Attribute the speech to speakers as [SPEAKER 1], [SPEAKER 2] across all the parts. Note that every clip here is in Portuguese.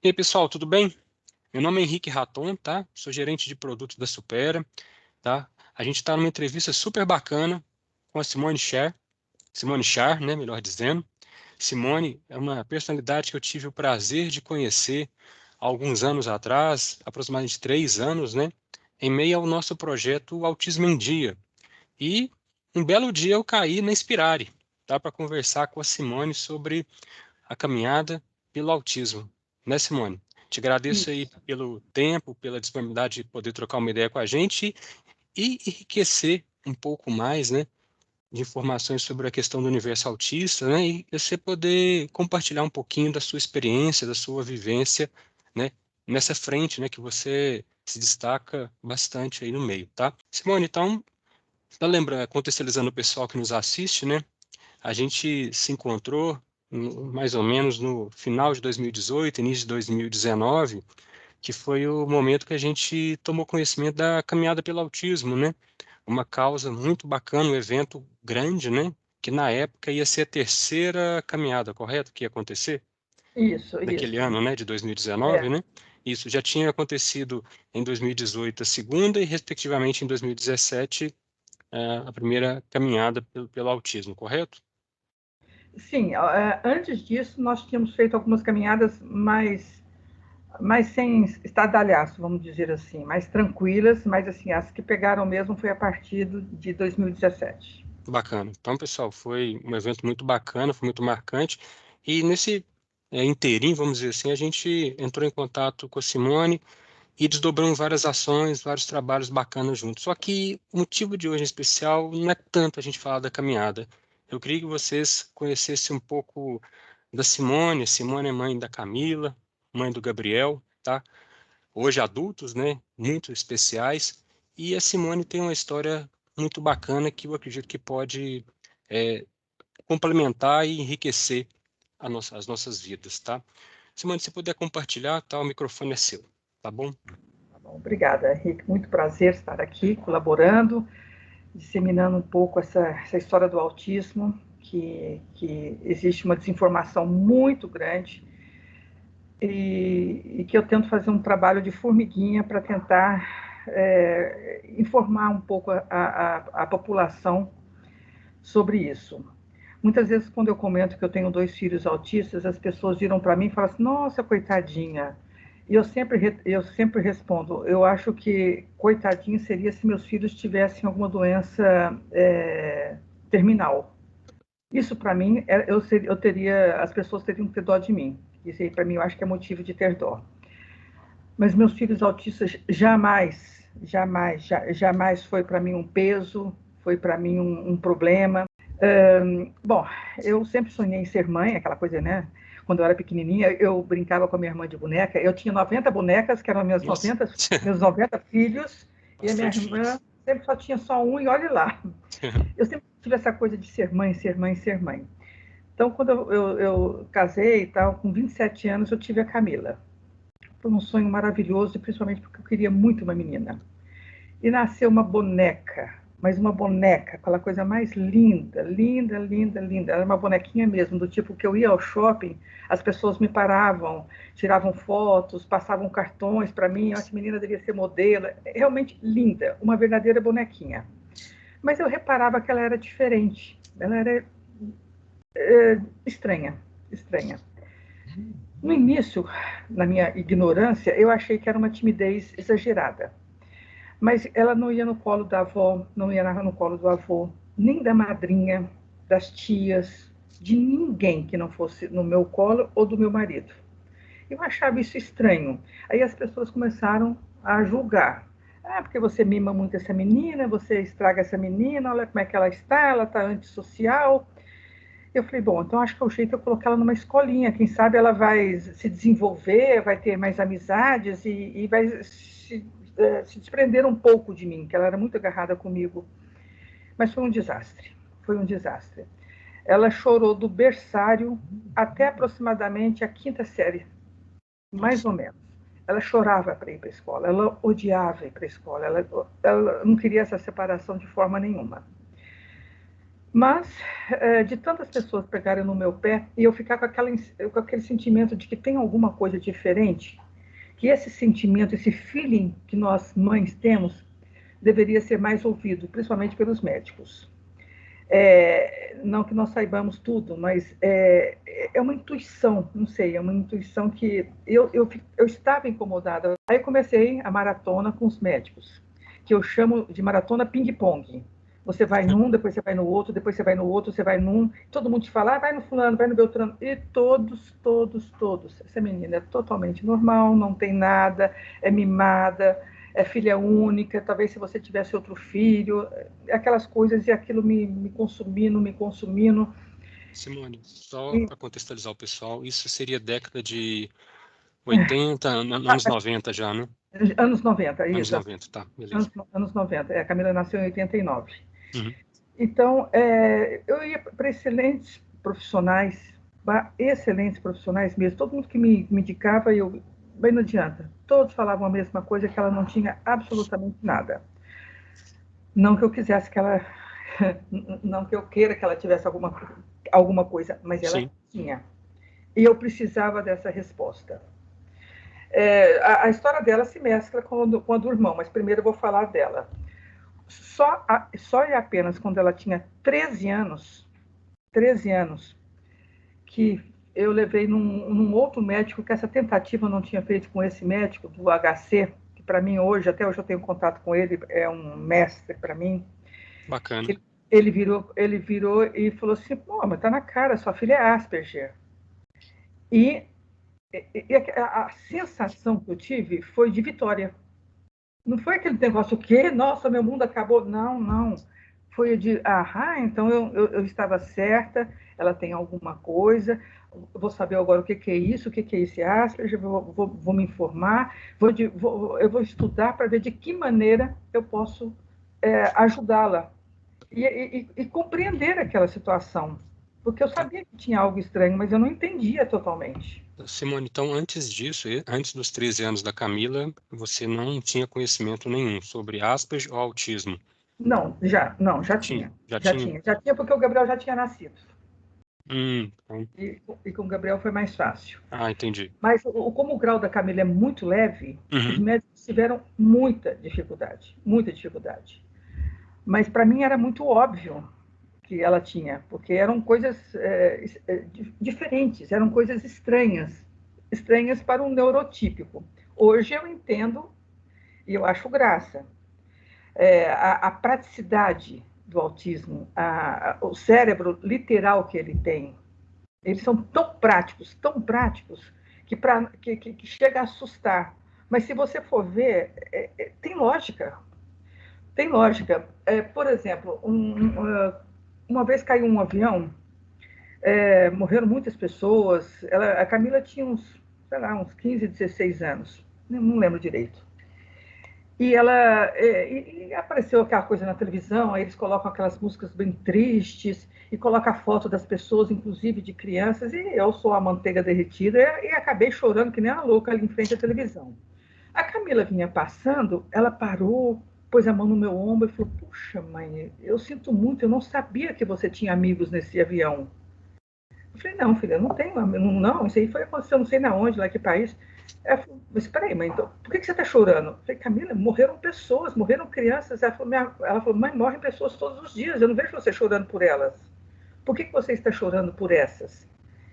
[SPEAKER 1] E aí, pessoal, tudo bem? Meu nome é Henrique Raton, tá? Sou gerente de produtos da Supera, tá? A gente está numa entrevista super bacana com a Simone Char, né, melhor dizendo. Simone é uma personalidade que eu tive o prazer de conhecer há alguns anos atrás, aproximadamente 3 anos, né, em meio ao nosso projeto Autismo em Dia. E um belo dia eu caí na Inspirare, tá, para conversar com a Simone sobre a caminhada pelo autismo, né, Simone? Te agradeço aí
[SPEAKER 2] Isso.
[SPEAKER 1] pelo tempo, pela disponibilidade de poder trocar uma ideia com a gente e enriquecer um pouco mais, né, de informações sobre a questão do universo autista, né, e você poder compartilhar um pouquinho da sua experiência, da sua vivência, né, nessa frente, né, que você se destaca bastante aí no meio, tá? Simone, então, só lembra, contextualizando o pessoal que nos assiste, né, a gente se encontrou mais ou menos no final de 2018, início de 2019, que foi o momento que a gente tomou conhecimento da Caminhada pelo Autismo, né? Uma causa muito bacana, um evento grande, né? Que na época ia ser a terceira caminhada, correto? Que ia acontecer
[SPEAKER 2] Isso,
[SPEAKER 1] naquele
[SPEAKER 2] isso.
[SPEAKER 1] ano, né? De 2019,
[SPEAKER 2] É.
[SPEAKER 1] né? Isso já tinha acontecido em 2018 a segunda e, respectivamente, em 2017 a primeira caminhada pelo autismo, correto?
[SPEAKER 2] Sim, antes disso, nós tínhamos feito algumas caminhadas mais sem estardalhaço, vamos dizer assim, mais tranquilas, mas assim, as que pegaram mesmo foi a partir de 2017.
[SPEAKER 1] Bacana. Então, pessoal, foi um evento muito bacana, foi muito marcante. E nesse inteirinho, vamos dizer assim, a gente entrou em contato com a Simone e desdobramos várias ações, vários trabalhos bacanas juntos. Só que o motivo de hoje em especial não é tanto a gente falar da caminhada. Eu queria que vocês conhecessem um pouco da Simone. A Simone é mãe da Camila, mãe do Gabriel, tá? Hoje adultos, né? Muito especiais. E a Simone tem uma história muito bacana que eu acredito que pode é, complementar e enriquecer as nossas vidas, tá? Simone, se puder compartilhar, tá? O microfone é seu, tá bom?
[SPEAKER 2] Tá bom, obrigada, Henrique. Muito prazer estar aqui colaborando, disseminando um pouco essa história do autismo, que existe uma desinformação muito grande e que eu tento fazer um trabalho de formiguinha para tentar informar um pouco a população sobre isso. Muitas vezes, quando eu comento que eu tenho 2 filhos autistas, as pessoas viram para mim e falam assim: nossa, coitadinha. E eu sempre respondo: eu acho que coitadinha seria se meus filhos tivessem alguma doença terminal. Isso para mim, eu teria, as pessoas teriam que ter dó de mim. Isso aí para mim eu acho que é motivo de ter dó. Mas meus filhos autistas jamais foi para mim um peso, foi para mim um problema. Bom, eu sempre sonhei em ser mãe, aquela coisa, né? Quando eu era pequenininha, eu brincava com a minha irmã de boneca. Eu tinha 90 bonecas, que eram
[SPEAKER 1] Nossa,
[SPEAKER 2] meus 90 filhos, e a minha
[SPEAKER 1] bastante
[SPEAKER 2] irmã
[SPEAKER 1] filhos.
[SPEAKER 2] sempre só tinha só um, e olhe lá. Eu sempre tive essa coisa de ser mãe, ser mãe, ser mãe. Então, quando eu casei e tal, com 27 anos, eu tive a Camila. Foi um sonho maravilhoso, principalmente porque eu queria muito uma menina. E nasceu uma boneca, mas uma boneca, aquela coisa mais linda, linda, linda, linda. Era uma bonequinha mesmo, do tipo que eu ia ao shopping, as pessoas me paravam, tiravam fotos, passavam cartões para mim, essa menina devia ser modelo. Realmente linda, uma verdadeira bonequinha. Mas eu reparava que ela era diferente, ela era estranha, estranha. No início, na minha ignorância, eu achei que era uma timidez exagerada. Mas ela não ia no colo da avó, não ia no colo do avô, nem da madrinha, das tias, de ninguém que não fosse no meu colo ou do meu marido. Eu achava isso estranho. Aí as pessoas começaram a julgar. Ah, porque você mima muito essa menina, você estraga essa menina, olha como é que ela está antissocial. Eu falei, bom, então acho que é o jeito é colocar ela numa escolinha. Quem sabe ela vai se desenvolver, vai ter mais amizades e vai se desprender um pouco de mim, que ela era muito agarrada comigo. Mas foi um desastre. Foi um desastre. Ela chorou do berçário até aproximadamente a quinta série, mais
[SPEAKER 1] Nossa,
[SPEAKER 2] ou menos. Ela chorava para ir para a escola, ela odiava ir para a escola, ela não queria essa separação de forma nenhuma. Mas, de tantas pessoas pegarem no meu pé e eu ficar com aquele sentimento de que tem alguma coisa diferente, que esse sentimento, esse feeling que nós mães temos, deveria ser mais ouvido, principalmente pelos médicos. Não que nós saibamos tudo, mas é uma intuição, não sei, é uma intuição que eu estava incomodada. Aí eu comecei a maratona com os médicos, que eu chamo de maratona ping-pong. Você vai num, depois você vai no outro, depois você vai no outro, você vai num, todo mundo te fala, vai no fulano, vai no Beltrano, e todos. Essa menina é totalmente normal, não tem nada, é mimada, é filha única, talvez se você tivesse outro filho, aquelas coisas e aquilo me consumindo.
[SPEAKER 1] Simone, só
[SPEAKER 2] E,
[SPEAKER 1] para contextualizar o pessoal, isso seria década de 80, anos 90 já, né?
[SPEAKER 2] anos 90,
[SPEAKER 1] Anos
[SPEAKER 2] isso,
[SPEAKER 1] 90, tá, beleza.
[SPEAKER 2] anos 90. A Camila nasceu em 89.
[SPEAKER 1] Uhum.
[SPEAKER 2] Então, eu ia para excelentes profissionais mesmo. Todo mundo que me indicava, bem não adianta. Todos falavam a mesma coisa, que ela não tinha absolutamente nada. Não que eu quisesse que ela, não que eu queira que ela tivesse alguma coisa, mas ela
[SPEAKER 1] Sim,
[SPEAKER 2] tinha. E eu precisava dessa resposta. A história dela se mescla com a do irmão, mas primeiro eu vou falar dela. Só e apenas quando ela tinha 13 anos, que eu levei num outro médico, que essa tentativa eu não tinha feito com esse médico do HC, que para mim hoje, até hoje eu tenho contato com ele, é um mestre para mim.
[SPEAKER 1] bacana.
[SPEAKER 2] Ele virou e falou assim, pô, mas tá na cara, sua filha é Asperger. E, a sensação que eu tive foi de vitória. Não foi aquele negócio, o quê? Nossa, meu mundo acabou. Não, não. Foi de, então eu estava certa, ela tem alguma coisa, vou saber agora o que é isso, o que é esse Asperger, vou me informar, eu vou estudar para ver de que maneira eu posso ajudá-la e compreender aquela situação. Porque eu
[SPEAKER 1] Tá.
[SPEAKER 2] sabia que tinha algo estranho, mas eu não entendia totalmente.
[SPEAKER 1] Simone, então antes disso, antes dos 13 anos da Camila, você não tinha conhecimento nenhum sobre Asperger ou autismo?
[SPEAKER 2] Não, já
[SPEAKER 1] Tinha,
[SPEAKER 2] tinha.
[SPEAKER 1] já
[SPEAKER 2] Já
[SPEAKER 1] tinha?
[SPEAKER 2] tinha. Já tinha porque o Gabriel já tinha nascido.
[SPEAKER 1] Então,
[SPEAKER 2] E com o Gabriel foi mais fácil.
[SPEAKER 1] entendi.
[SPEAKER 2] Mas como o grau da Camila é muito leve, os
[SPEAKER 1] Uhum.
[SPEAKER 2] médicos tiveram muita dificuldade. Muita dificuldade. Mas para mim era muito óbvio que ela tinha, porque eram coisas diferentes, eram coisas estranhas para um neurotípico. Hoje eu entendo e eu acho graça. A praticidade do autismo, o cérebro literal que ele tem, eles são tão práticos, que chega a assustar. Mas se você for ver, tem lógica. Tem lógica. Por exemplo, uma vez caiu um avião, morreram muitas pessoas. A Camila tinha sei lá, uns 15, 16 anos. Não lembro direito. E e apareceu aquela coisa na televisão, aí eles colocam aquelas músicas bem tristes e colocam a foto das pessoas, inclusive de crianças, e eu sou a manteiga derretida e acabei chorando que nem uma louca ali em frente à televisão. A Camila vinha passando, ela parou, pôs a mão no meu ombro e falou: Puxa, mãe, eu sinto muito, eu não sabia que você tinha amigos nesse avião. Eu falei: Não, filha, eu não tenho, não, isso aí foi acontecer, não sei na onde, lá que país. Ela falou: Mas peraí, mãe, então, por que você está chorando? Eu falei: Camila, morreram pessoas, morreram crianças. Ela falou: Mãe, morrem pessoas todos os dias, eu não vejo você chorando por elas. Por que você está chorando por essas?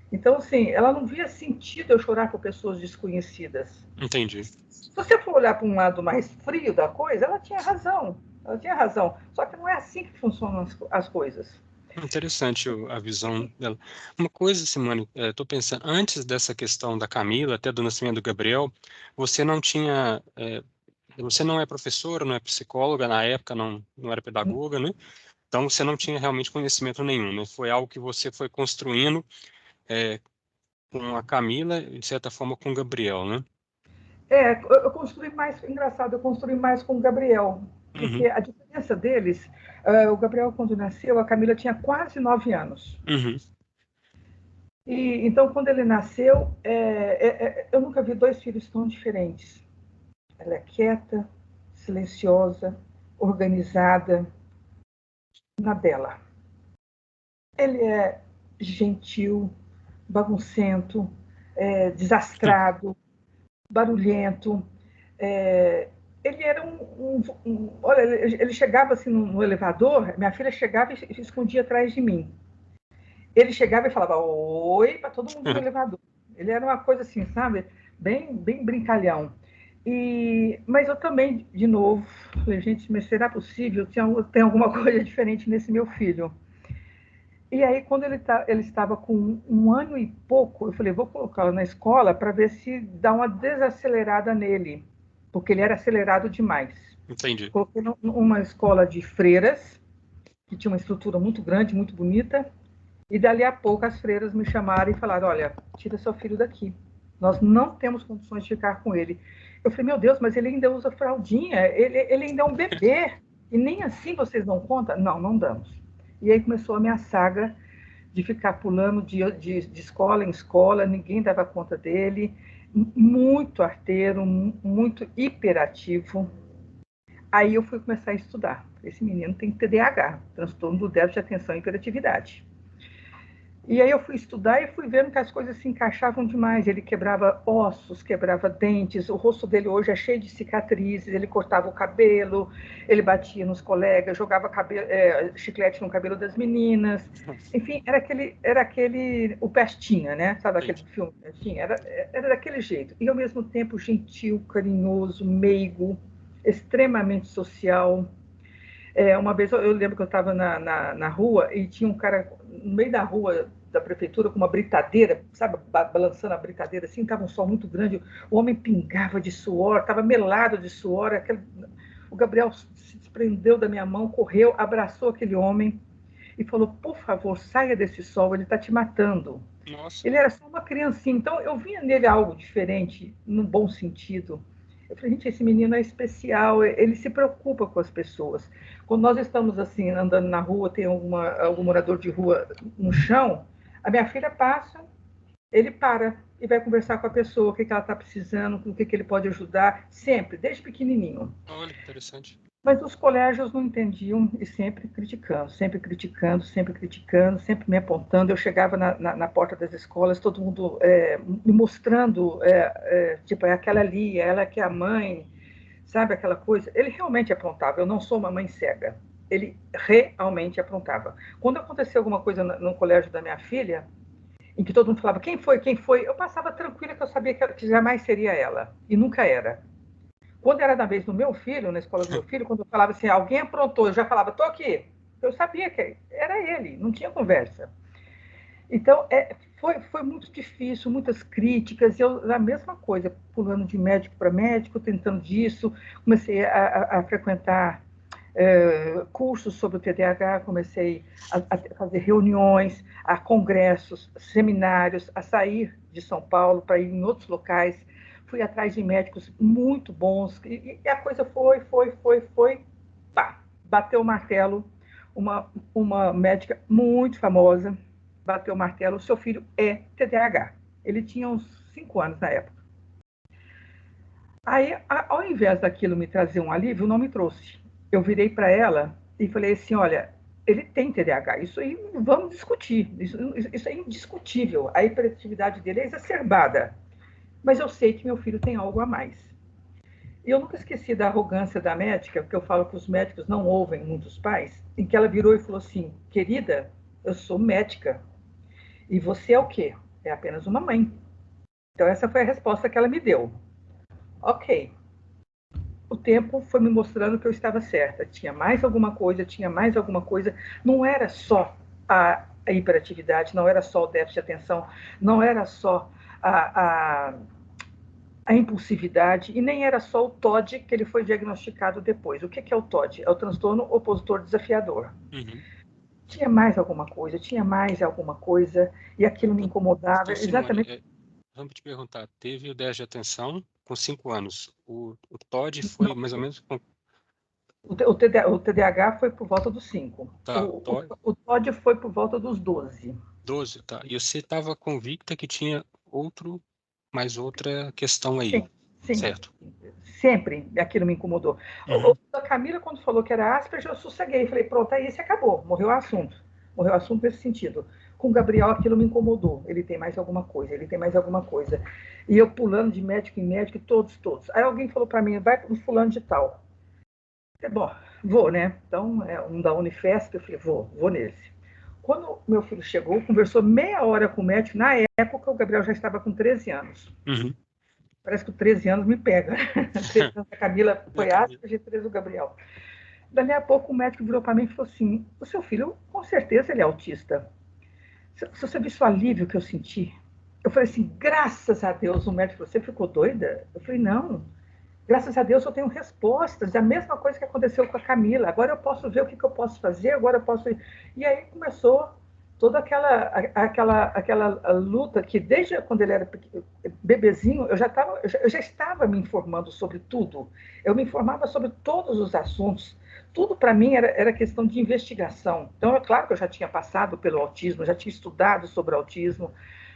[SPEAKER 2] Então, assim, ela não via sentido eu chorar por pessoas desconhecidas.
[SPEAKER 1] Entendi.
[SPEAKER 2] Se você for olhar para um lado mais frio da coisa, ela tinha razão. Ela tinha razão. Só que não é assim que funcionam as coisas.
[SPEAKER 1] Interessante a visão dela. Uma coisa, Simone, estou pensando, antes dessa questão da Camila, até do nascimento do Gabriel, você não tinha, você não é professora, não é psicóloga, na época não era pedagoga, né? Então você não tinha realmente conhecimento nenhum, né? Foi algo que você foi construindo é, com a Camila, e, de certa forma, com o Gabriel, né?
[SPEAKER 2] Eu construí mais, engraçado, eu construí mais com o Gabriel,
[SPEAKER 1] Uhum,
[SPEAKER 2] porque a diferença deles, o Gabriel, quando nasceu, a Camila tinha quase 9 anos.
[SPEAKER 1] uhum.
[SPEAKER 2] E então, quando ele nasceu, eu nunca vi dois filhos tão diferentes. Ela é quieta, silenciosa, organizada, na dela. Ele é gentil, baguncento, desastrado, barulhento. Ele era olha, ele chegava assim no elevador, minha filha chegava e se escondia atrás de mim. Ele chegava e falava oi para todo mundo no elevador. Ele era uma coisa assim, sabe? Bem brincalhão. Mas eu também, de novo, falei, gente, mas será possível? Tem alguma coisa diferente nesse meu filho. E aí, quando ele estava com 1 ano e pouco, eu falei, vou colocá-lo na escola para ver se dá uma desacelerada nele, porque ele era acelerado demais.
[SPEAKER 1] Entendi.
[SPEAKER 2] Coloquei numa escola de freiras, que tinha uma estrutura muito grande, muito bonita, e dali a pouco as freiras me chamaram e falaram, olha, tira seu filho daqui, nós não temos condições de ficar com ele. Eu falei, meu Deus, mas ele ainda usa fraldinha, ele ainda é um bebê, e nem assim vocês dão conta? Não, não damos. E aí começou a minha saga de ficar pulando de escola em escola, ninguém dava conta dele, muito arteiro, muito hiperativo. Aí eu fui começar a estudar. Esse menino tem TDAH, transtorno do déficit de atenção e hiperatividade. E aí eu fui estudar e fui vendo que as coisas se encaixavam demais. Ele quebrava ossos, quebrava dentes, o rosto dele hoje é cheio de cicatrizes, ele cortava o cabelo, ele batia nos colegas, jogava chiclete no cabelo das meninas. Enfim, era aquele o Pestinha, né? Sabe aquele filme? Enfim, era daquele jeito. E ao mesmo tempo gentil, carinhoso, meigo, extremamente social. Uma vez eu lembro que eu estava na rua e tinha um cara no meio da rua da prefeitura com uma britadeira, sabe, balançando a britadeira assim, estava um sol muito grande, o homem pingava de suor, estava melado de suor, o Gabriel se desprendeu da minha mão, correu, abraçou aquele homem e falou, por favor, saia desse sol, ele está te matando.
[SPEAKER 1] Nossa.
[SPEAKER 2] Ele era só uma criancinha, então eu via nele algo diferente, no bom sentido. Eu falei, gente, esse menino é especial, ele se preocupa com as pessoas. Quando nós estamos assim, andando na rua, tem algum morador de rua no chão, a minha filha passa, ele para e vai conversar com a pessoa, o que ela está precisando, com o que ele pode ajudar, sempre, desde pequenininho.
[SPEAKER 1] Olha, que interessante.
[SPEAKER 2] Mas os colégios não entendiam e sempre criticando, sempre criticando, sempre criticando, sempre me apontando. Eu chegava na porta das escolas, todo mundo me mostrando, tipo, é aquela ali, ela que é a mãe, sabe aquela coisa? Ele realmente aprontava, eu não sou uma mãe cega. Ele realmente aprontava. Quando aconteceu alguma coisa no colégio da minha filha, em que todo mundo falava, quem foi, quem foi? Eu passava tranquila que eu sabia que jamais seria ela, e nunca era. Quando era da vez do meu filho, na escola do meu filho, quando eu falava assim, alguém aprontou, eu já falava, tô aqui. Eu sabia que era ele, não tinha conversa. Então, foi muito difícil, muitas críticas, eu, a mesma coisa, pulando de médico para médico, tentando disso, comecei a frequentar cursos sobre o TDAH, comecei a fazer reuniões, a congressos, seminários, a sair de São Paulo para ir em outros locais, fui atrás de médicos muito bons, e a coisa foi, pá, bateu o martelo, uma médica muito famosa, bateu o martelo, o seu filho é TDAH. Ele tinha uns 5 anos na época. Aí, ao invés daquilo me trazer um alívio, não me trouxe. Eu virei para ela e falei assim, olha, ele tem TDAH, isso aí vamos discutir, isso é indiscutível, a hiperatividade dele é exacerbada, mas eu sei que meu filho tem algo a mais. E eu nunca esqueci da arrogância da médica, porque eu falo que os médicos não ouvem muitos pais, em que ela virou e falou assim, querida, eu sou médica, e você é o quê? É apenas uma mãe. Então essa foi a resposta que ela me deu. Ok. O tempo foi me mostrando que eu estava certa. Tinha mais alguma coisa, tinha mais alguma coisa. Não era só a hiperatividade, não era só o déficit de atenção, não era só a impulsividade, e nem era só o TOD que ele foi diagnosticado depois. O que é o TOD? É o transtorno opositor desafiador.
[SPEAKER 1] Uhum.
[SPEAKER 2] Tinha mais alguma coisa, e aquilo me incomodava.
[SPEAKER 1] Então, Simone,
[SPEAKER 2] Exatamente.
[SPEAKER 1] vamos te perguntar, teve o déficit de atenção com 5 anos, o TOD foi
[SPEAKER 2] Não,
[SPEAKER 1] mais ou menos com...
[SPEAKER 2] o TDAH foi por volta dos 5.
[SPEAKER 1] Tá,
[SPEAKER 2] O TOD foi por volta dos 12.
[SPEAKER 1] 12, tá. E você estava convicta que tinha mais outra questão aí,
[SPEAKER 2] Sim, sim.
[SPEAKER 1] certo?
[SPEAKER 2] Sempre aquilo me incomodou.
[SPEAKER 1] Uhum.
[SPEAKER 2] A Camila, quando falou que era Asperger, eu sosseguei. Falei, pronto, aí se acabou, morreu o assunto. morreu o assunto nesse sentido. Com o Gabriel aquilo me incomodou, ele tem mais alguma coisa, ele tem mais alguma coisa. E eu pulando de médico em médico, todos. Aí alguém falou para mim, vai para o fulano de tal. Bom, vou, né? Então, um da Unifesp, eu falei, vou nesse. Quando meu filho chegou, conversou meia hora com o médico, na época o Gabriel já estava com 13 anos.
[SPEAKER 1] Uhum.
[SPEAKER 2] Parece que o 13 anos me pega. 13 anos a Camila foi aspa, de 13 o Gabriel. Dali a pouco o médico virou para mim e falou assim, o seu filho, com certeza ele é autista. Se você viu o alívio que eu senti, eu falei assim, graças a Deus, o médico falou, você ficou doida? Eu falei, não, graças a Deus eu tenho respostas, é a mesma coisa que aconteceu com a Camila, agora eu posso ver o que eu posso fazer, agora eu posso... E aí começou toda aquela luta que desde quando ele era bebezinho, eu já estava me informando sobre tudo, eu me informava sobre todos os assuntos, tudo para mim era questão de investigação. Então, é claro que eu já tinha passado pelo autismo, já tinha estudado sobre autismo,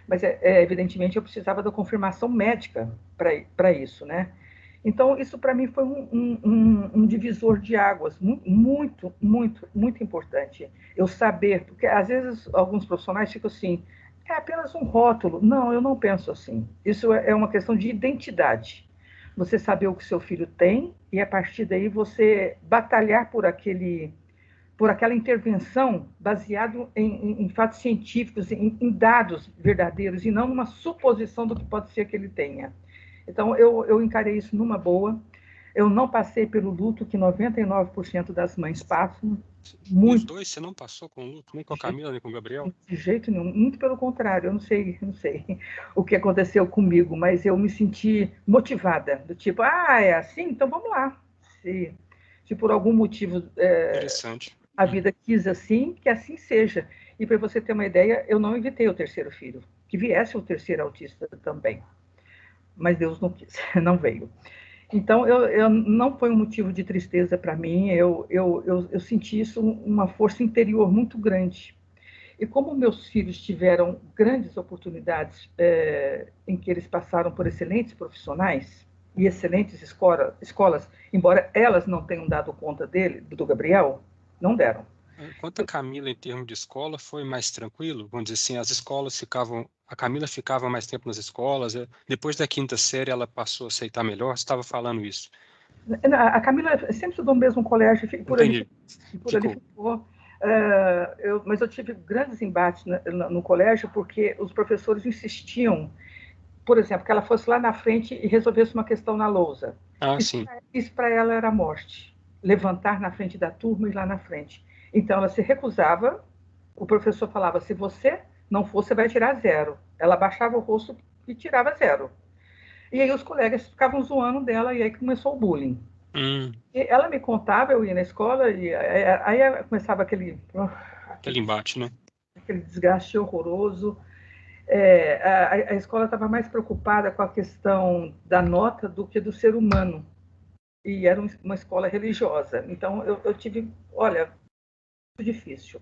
[SPEAKER 2] mas, evidentemente, eu precisava da confirmação médica para isso, né? Então, isso para mim foi um divisor de águas muito, muito, muito importante. Eu saber, porque às vezes alguns profissionais ficam assim, é apenas um rótulo. Não, eu não penso assim. Isso é uma questão de identidade. Você saber o que seu filho tem e, a partir daí, você batalhar por aquela intervenção baseado em fatos científicos, em dados verdadeiros, e não numa suposição do que pode ser que ele tenha. Então, eu encarei isso numa boa. Eu não passei pelo luto que 99% das mães passam.
[SPEAKER 1] Os dois você não passou com o luto, nem com a Camila, nem com o Gabriel?
[SPEAKER 2] De jeito nenhum, muito pelo contrário, eu não sei o que aconteceu comigo, mas eu me senti motivada, do tipo, é assim? Então vamos lá. Se por algum motivo
[SPEAKER 1] Interessante.
[SPEAKER 2] A vida quis assim, que assim seja. E para você ter uma ideia, eu não evitei o terceiro filho, que viesse o terceiro autista também. Mas Deus não quis, não veio. Então, eu não foi um motivo de tristeza para mim, eu senti isso uma força interior muito grande. E como meus filhos tiveram grandes oportunidades em que eles passaram por excelentes profissionais e excelentes escolas, embora elas não tenham dado conta do Gabriel, não deram.
[SPEAKER 1] Quanto a Camila, em termos de escola, foi mais tranquilo? Vamos dizer assim, as escolas ficavam... A Camila ficava mais tempo nas escolas, depois da quinta série ela passou a aceitar melhor, você estava falando isso.
[SPEAKER 2] A Camila sempre estudou no mesmo colégio, por ali ficou. Mas eu tive grandes embates no colégio, porque os professores insistiam, por exemplo, que ela fosse lá na frente e resolvesse uma questão na lousa.
[SPEAKER 1] Sim.
[SPEAKER 2] Isso para ela era morte, levantar na frente da turma e ir lá na frente. Então ela se recusava, o professor falava, se você não for, você vai tirar 0. Ela baixava o rosto e tirava 0. E aí os colegas ficavam zoando dela, e aí começou o bullying. E ela me contava, eu ia na escola, e aí começava aquele
[SPEAKER 1] embate, né?
[SPEAKER 2] Aquele desgaste horroroso. A escola estava mais preocupada com a questão da nota do que do ser humano. E era uma escola religiosa. Então, eu tive, olha, muito difícil.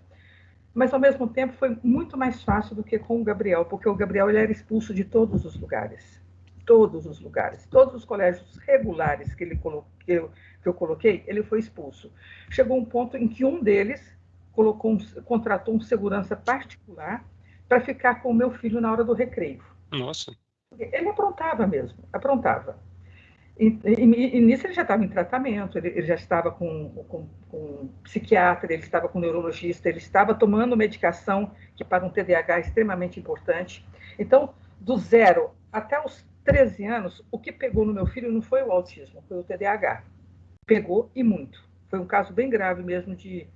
[SPEAKER 2] Mas, ao mesmo tempo, foi muito mais fácil do que com o Gabriel, porque o Gabriel ele era expulso de todos os lugares. Todos os lugares. Todos os colégios regulares que eu coloquei, ele foi expulso. Chegou um ponto em que um deles contratou um segurança particular para ficar com o meu filho na hora do recreio.
[SPEAKER 1] Nossa.
[SPEAKER 2] Ele aprontava mesmo, aprontava. E nisso ele já estava em tratamento, ele já estava com psiquiatra, ele estava com neurologista, ele estava tomando medicação, que para um TDAH é extremamente importante. Então, do 0 até os 13 anos, o que pegou no meu filho não foi o autismo, foi o TDAH. Pegou e muito. Foi um caso bem grave mesmo de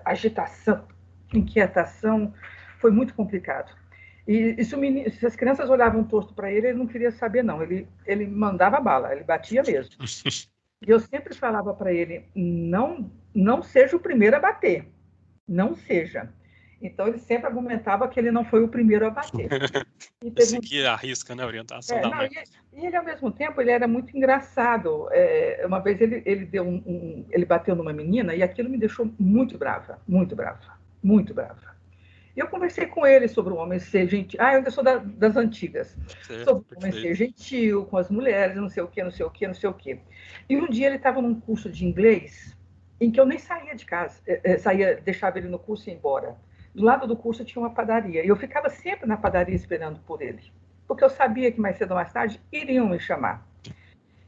[SPEAKER 2] agitação, inquietação, foi muito complicado. E se as crianças olhavam torto para ele não queria saber, não. Ele mandava bala, ele batia mesmo. E eu sempre falava para ele, não seja o primeiro a bater. Não seja. Então, ele sempre argumentava que ele não foi o primeiro a bater.
[SPEAKER 1] Esse aqui arrisca, né, a orientação da mãe.
[SPEAKER 2] E ele, ao mesmo tempo, ele era muito engraçado. Uma vez ele bateu numa menina e aquilo me deixou muito brava, muito brava, muito brava. E eu conversei com ele sobre o homem ser gentil. Eu ainda sou das antigas. Sobre o homem ser gentil com as mulheres, não sei o quê, não sei o quê, não sei o quê. E um dia ele estava num curso de inglês em que eu nem saía de casa, deixava ele no curso e ia embora. Do lado do curso tinha uma padaria, e eu ficava sempre na padaria esperando por ele, porque eu sabia que mais cedo ou mais tarde iriam me chamar.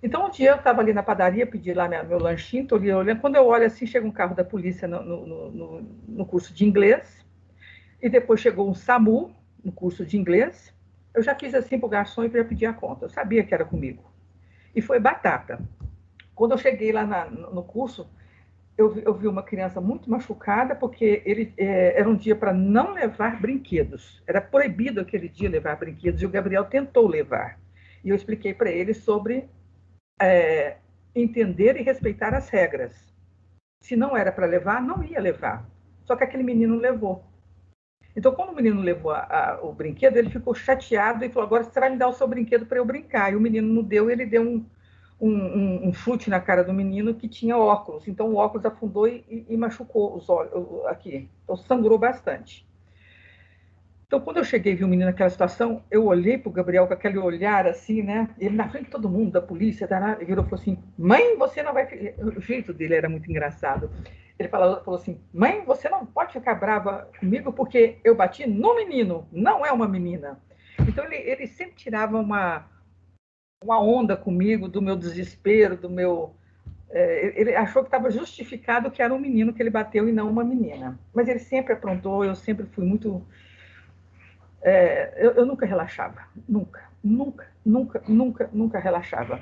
[SPEAKER 2] Então, um dia eu estava ali na padaria, pedi lá meu lanchinho, estou ali olhando, quando eu olho assim, chega um carro da polícia no curso de inglês, e depois chegou um SAMU no curso de inglês. Eu já fiz assim para o garçom e já pedi a conta, eu sabia que era comigo. E foi batata. Quando eu cheguei lá no curso, eu vi uma criança muito machucada, porque era um dia para não levar brinquedos. Era proibido aquele dia levar brinquedos, e o Gabriel tentou levar. E eu expliquei para ele sobre entender e respeitar as regras. Se não era para levar, não ia levar. Só que aquele menino levou. Então, quando o menino levou o brinquedo, ele ficou chateado e falou: agora você vai me dar o seu brinquedo para eu brincar. E o menino não deu, ele deu um chute na cara do menino que tinha óculos. Então, o óculos afundou e machucou os olhos aqui. Então, sangrou bastante. Então, quando eu cheguei e vi o menino naquela situação, eu olhei para o Gabriel com aquele olhar assim, né? Ele na frente de todo mundo, da polícia, ele virou e falou assim: mãe, você não vai. O jeito dele era muito engraçado. Ele falou assim: mãe, você não pode ficar brava comigo porque eu bati no menino, não é uma menina. Então, ele sempre tirava uma onda comigo do meu desespero, do meu. Ele achou que estava justificado que era um menino que ele bateu e não uma menina. Mas ele sempre aprontou, eu sempre fui muito. Eu nunca relaxava, nunca relaxava.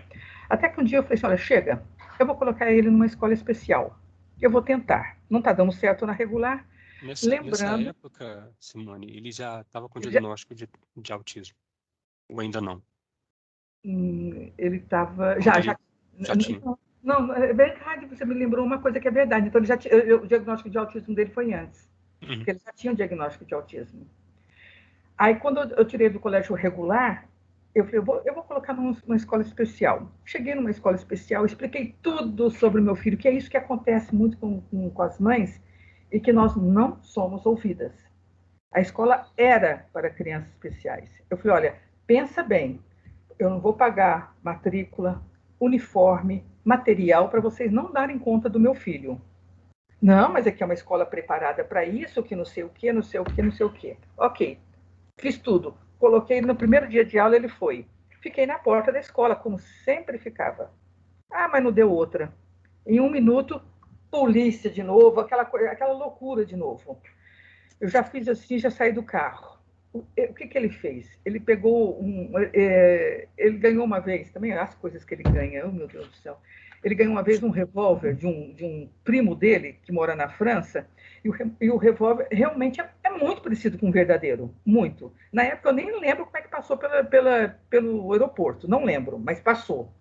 [SPEAKER 2] Até que um dia eu falei assim: olha, chega, eu vou colocar ele numa escola especial. Eu vou tentar. Não está dando certo na regular.
[SPEAKER 1] Nessa
[SPEAKER 2] Lembrando,
[SPEAKER 1] época, Simone, ele já estava com
[SPEAKER 2] ele já,
[SPEAKER 1] diagnóstico de autismo, ou ainda não?
[SPEAKER 2] ele estava.
[SPEAKER 1] Ou ele já tinha?
[SPEAKER 2] Não, é verdade, você me lembrou uma coisa que é verdade. Então, ele já tinha, o diagnóstico de autismo dele foi antes,
[SPEAKER 1] Uhum.
[SPEAKER 2] porque ele já tinha um diagnóstico de autismo. Aí, quando eu tirei do colégio regular, eu falei: eu vou colocar numa escola especial. Cheguei numa escola especial, expliquei tudo sobre o meu filho, que é isso que acontece muito com as mães, e que nós não somos ouvidas. A escola era para crianças especiais. Eu falei: olha, pensa bem, eu não vou pagar matrícula, uniforme, material para vocês não darem conta do meu filho. Não, mas aqui é uma escola preparada para isso, que não sei o quê, não sei o quê, não sei o quê. Ok, fiz tudo. Coloquei ele no primeiro dia de aula, ele foi. Fiquei na porta da escola, como sempre ficava. Ah, mas não deu outra. Em um minuto, polícia de novo, aquela loucura de novo. Eu já fiz assim, já saí do carro. O que ele fez? Ele pegou ele ganhou uma vez, também as coisas que ele ganha, oh meu Deus do céu. Ele ganhou uma vez um revólver de um primo dele, que mora na França, e o revólver realmente é muito parecido com o verdadeiro, muito. Na época eu nem lembro como é que passou pelo aeroporto, não lembro, mas passou.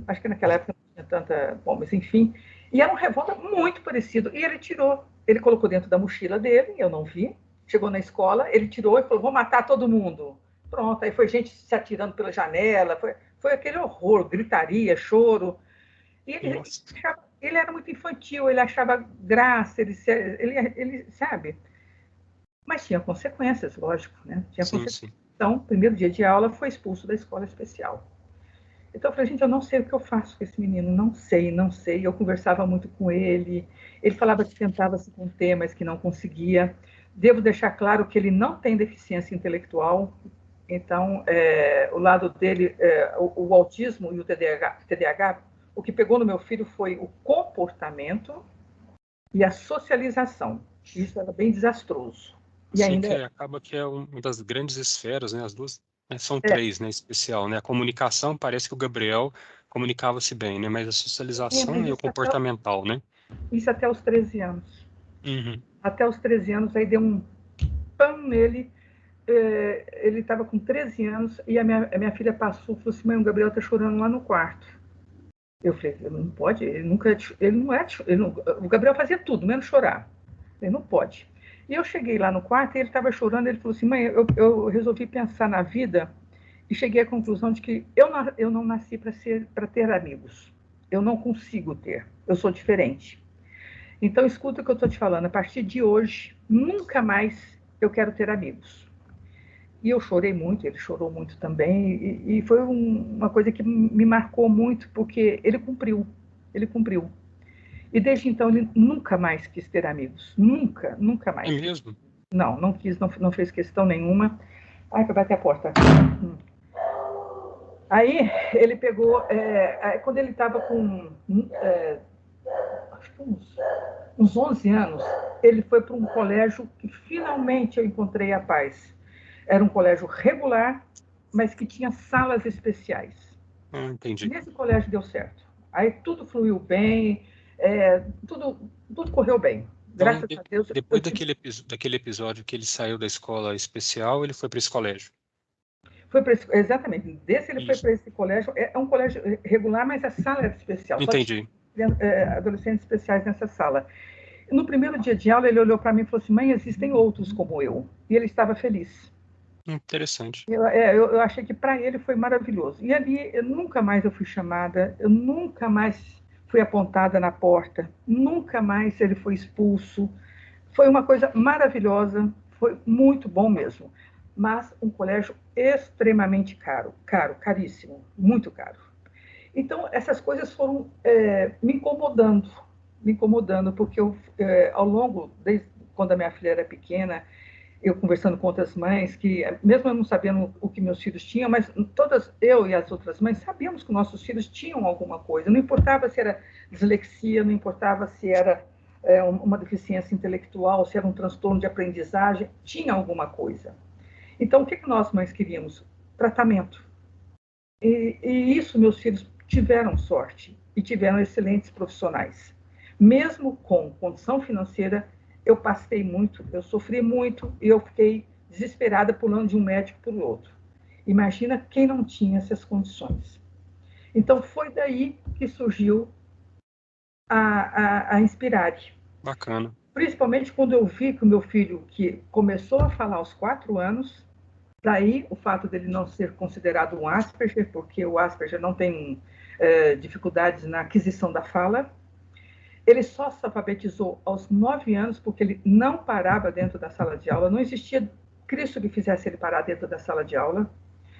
[SPEAKER 2] Acho que naquela época não tinha tanta. Bom, mas enfim. E era um revólver muito parecido. E ele tirou, ele colocou dentro da mochila dele, eu não vi. Chegou na escola, ele tirou e falou: vou matar todo mundo. Pronto, aí foi gente se atirando pela janela, foi aquele horror, gritaria, choro. E ele era muito infantil, ele achava graça, ele sabe. Mas tinha consequências, lógico, né? Tinha
[SPEAKER 1] Sim,
[SPEAKER 2] consequências.
[SPEAKER 1] sim.
[SPEAKER 2] Então, primeiro dia de aula, foi expulso da escola especial. Então eu falei: gente, eu não sei o que eu faço com esse menino, não sei, não sei. Eu conversava muito com ele, ele falava que tentava se conter, mas que não conseguia. Devo deixar claro que ele não tem deficiência intelectual, então o lado dele, o autismo e o TDAH, o que pegou no meu filho foi o comportamento e a socialização. Isso era bem desastroso. E
[SPEAKER 1] Sim, que
[SPEAKER 2] ainda
[SPEAKER 1] acaba que é uma das grandes esferas, né? As duas, são
[SPEAKER 2] é,
[SPEAKER 1] três, né? Especial, né? A comunicação, parece que o Gabriel comunicava-se bem, né? Mas a socialização
[SPEAKER 2] mas
[SPEAKER 1] e o comportamental, né?
[SPEAKER 2] isso até os 13 anos.
[SPEAKER 1] Uhum.
[SPEAKER 2] Até os 13 anos, aí deu um pão nele. Ele estava com 13 anos e a minha filha passou e falou assim: mãe, o Gabriel está chorando lá no quarto. Eu falei: não pode, ele não é. O Gabriel fazia tudo, menos chorar. Ele não pode. E eu cheguei lá no quarto e ele estava chorando. Ele falou assim: mãe, eu resolvi pensar na vida e cheguei à conclusão de que eu não nasci para ter amigos. Eu não consigo ter. Eu sou diferente. Então, escuta o que eu estou te falando. A partir de hoje, nunca mais eu quero ter amigos. E eu chorei muito, ele chorou muito também, e foi uma coisa que me marcou muito, porque ele cumpriu, ele cumpriu. E desde então ele nunca mais quis ter amigos. Nunca, nunca mais.
[SPEAKER 1] É mesmo?
[SPEAKER 2] Não, não quis, não fez questão nenhuma. Ai, vai bater a porta. Aí ele pegou, quando ele estava com acho que uns 11 anos, ele foi para um colégio que finalmente eu encontrei a paz. Era um colégio regular, mas que tinha salas especiais.
[SPEAKER 1] Entendi.
[SPEAKER 2] Nesse colégio deu certo. Aí tudo fluiu bem, tudo correu bem. Graças
[SPEAKER 1] Então,
[SPEAKER 2] a Deus.
[SPEAKER 1] depois daquele episódio que ele saiu da escola especial, ele foi para esse colégio.
[SPEAKER 2] Exatamente. Desse ele foi
[SPEAKER 1] Isso.
[SPEAKER 2] para esse colégio. É um colégio regular, mas a sala era especial.
[SPEAKER 1] Entendi.
[SPEAKER 2] Só tinha adolescentes especiais nessa sala. No primeiro dia de aula, ele olhou para mim e falou assim: mãe, existem outros como eu. E ele estava feliz.
[SPEAKER 1] Interessante.
[SPEAKER 2] Eu achei que para ele foi maravilhoso. E ali, nunca mais eu fui chamada, eu nunca mais fui apontada na porta, nunca mais ele foi expulso. Foi uma coisa maravilhosa, foi muito bom mesmo. Mas um colégio extremamente caro, caríssimo, muito caro. Então, essas coisas foram me incomodando, porque eu, ao longo, desde quando a minha filha era pequena, eu conversando com outras mães, que mesmo eu não sabendo o que meus filhos tinham, mas todas, eu e as outras mães, sabíamos que nossos filhos tinham alguma coisa. Não importava se era dislexia, não importava se era uma deficiência intelectual, se era um transtorno de aprendizagem, tinha alguma coisa. Então, o que nós mães queríamos? Tratamento. E isso meus filhos tiveram sorte e tiveram excelentes profissionais. Mesmo com condição financeira, eu pastei muito, eu sofri muito e eu fiquei desesperada pulando de um médico para o outro. Imagina quem não tinha essas condições. Então, foi daí que surgiu a Inspirare.
[SPEAKER 1] Bacana.
[SPEAKER 2] Principalmente quando eu vi que o meu filho, que começou a falar aos 4 anos, daí o fato dele não ser considerado um Asperger, porque o Asperger não tem dificuldades na aquisição da fala. Ele só se alfabetizou aos 9 anos, porque ele não parava dentro da sala de aula, não existia Cristo que fizesse ele parar dentro da sala de aula.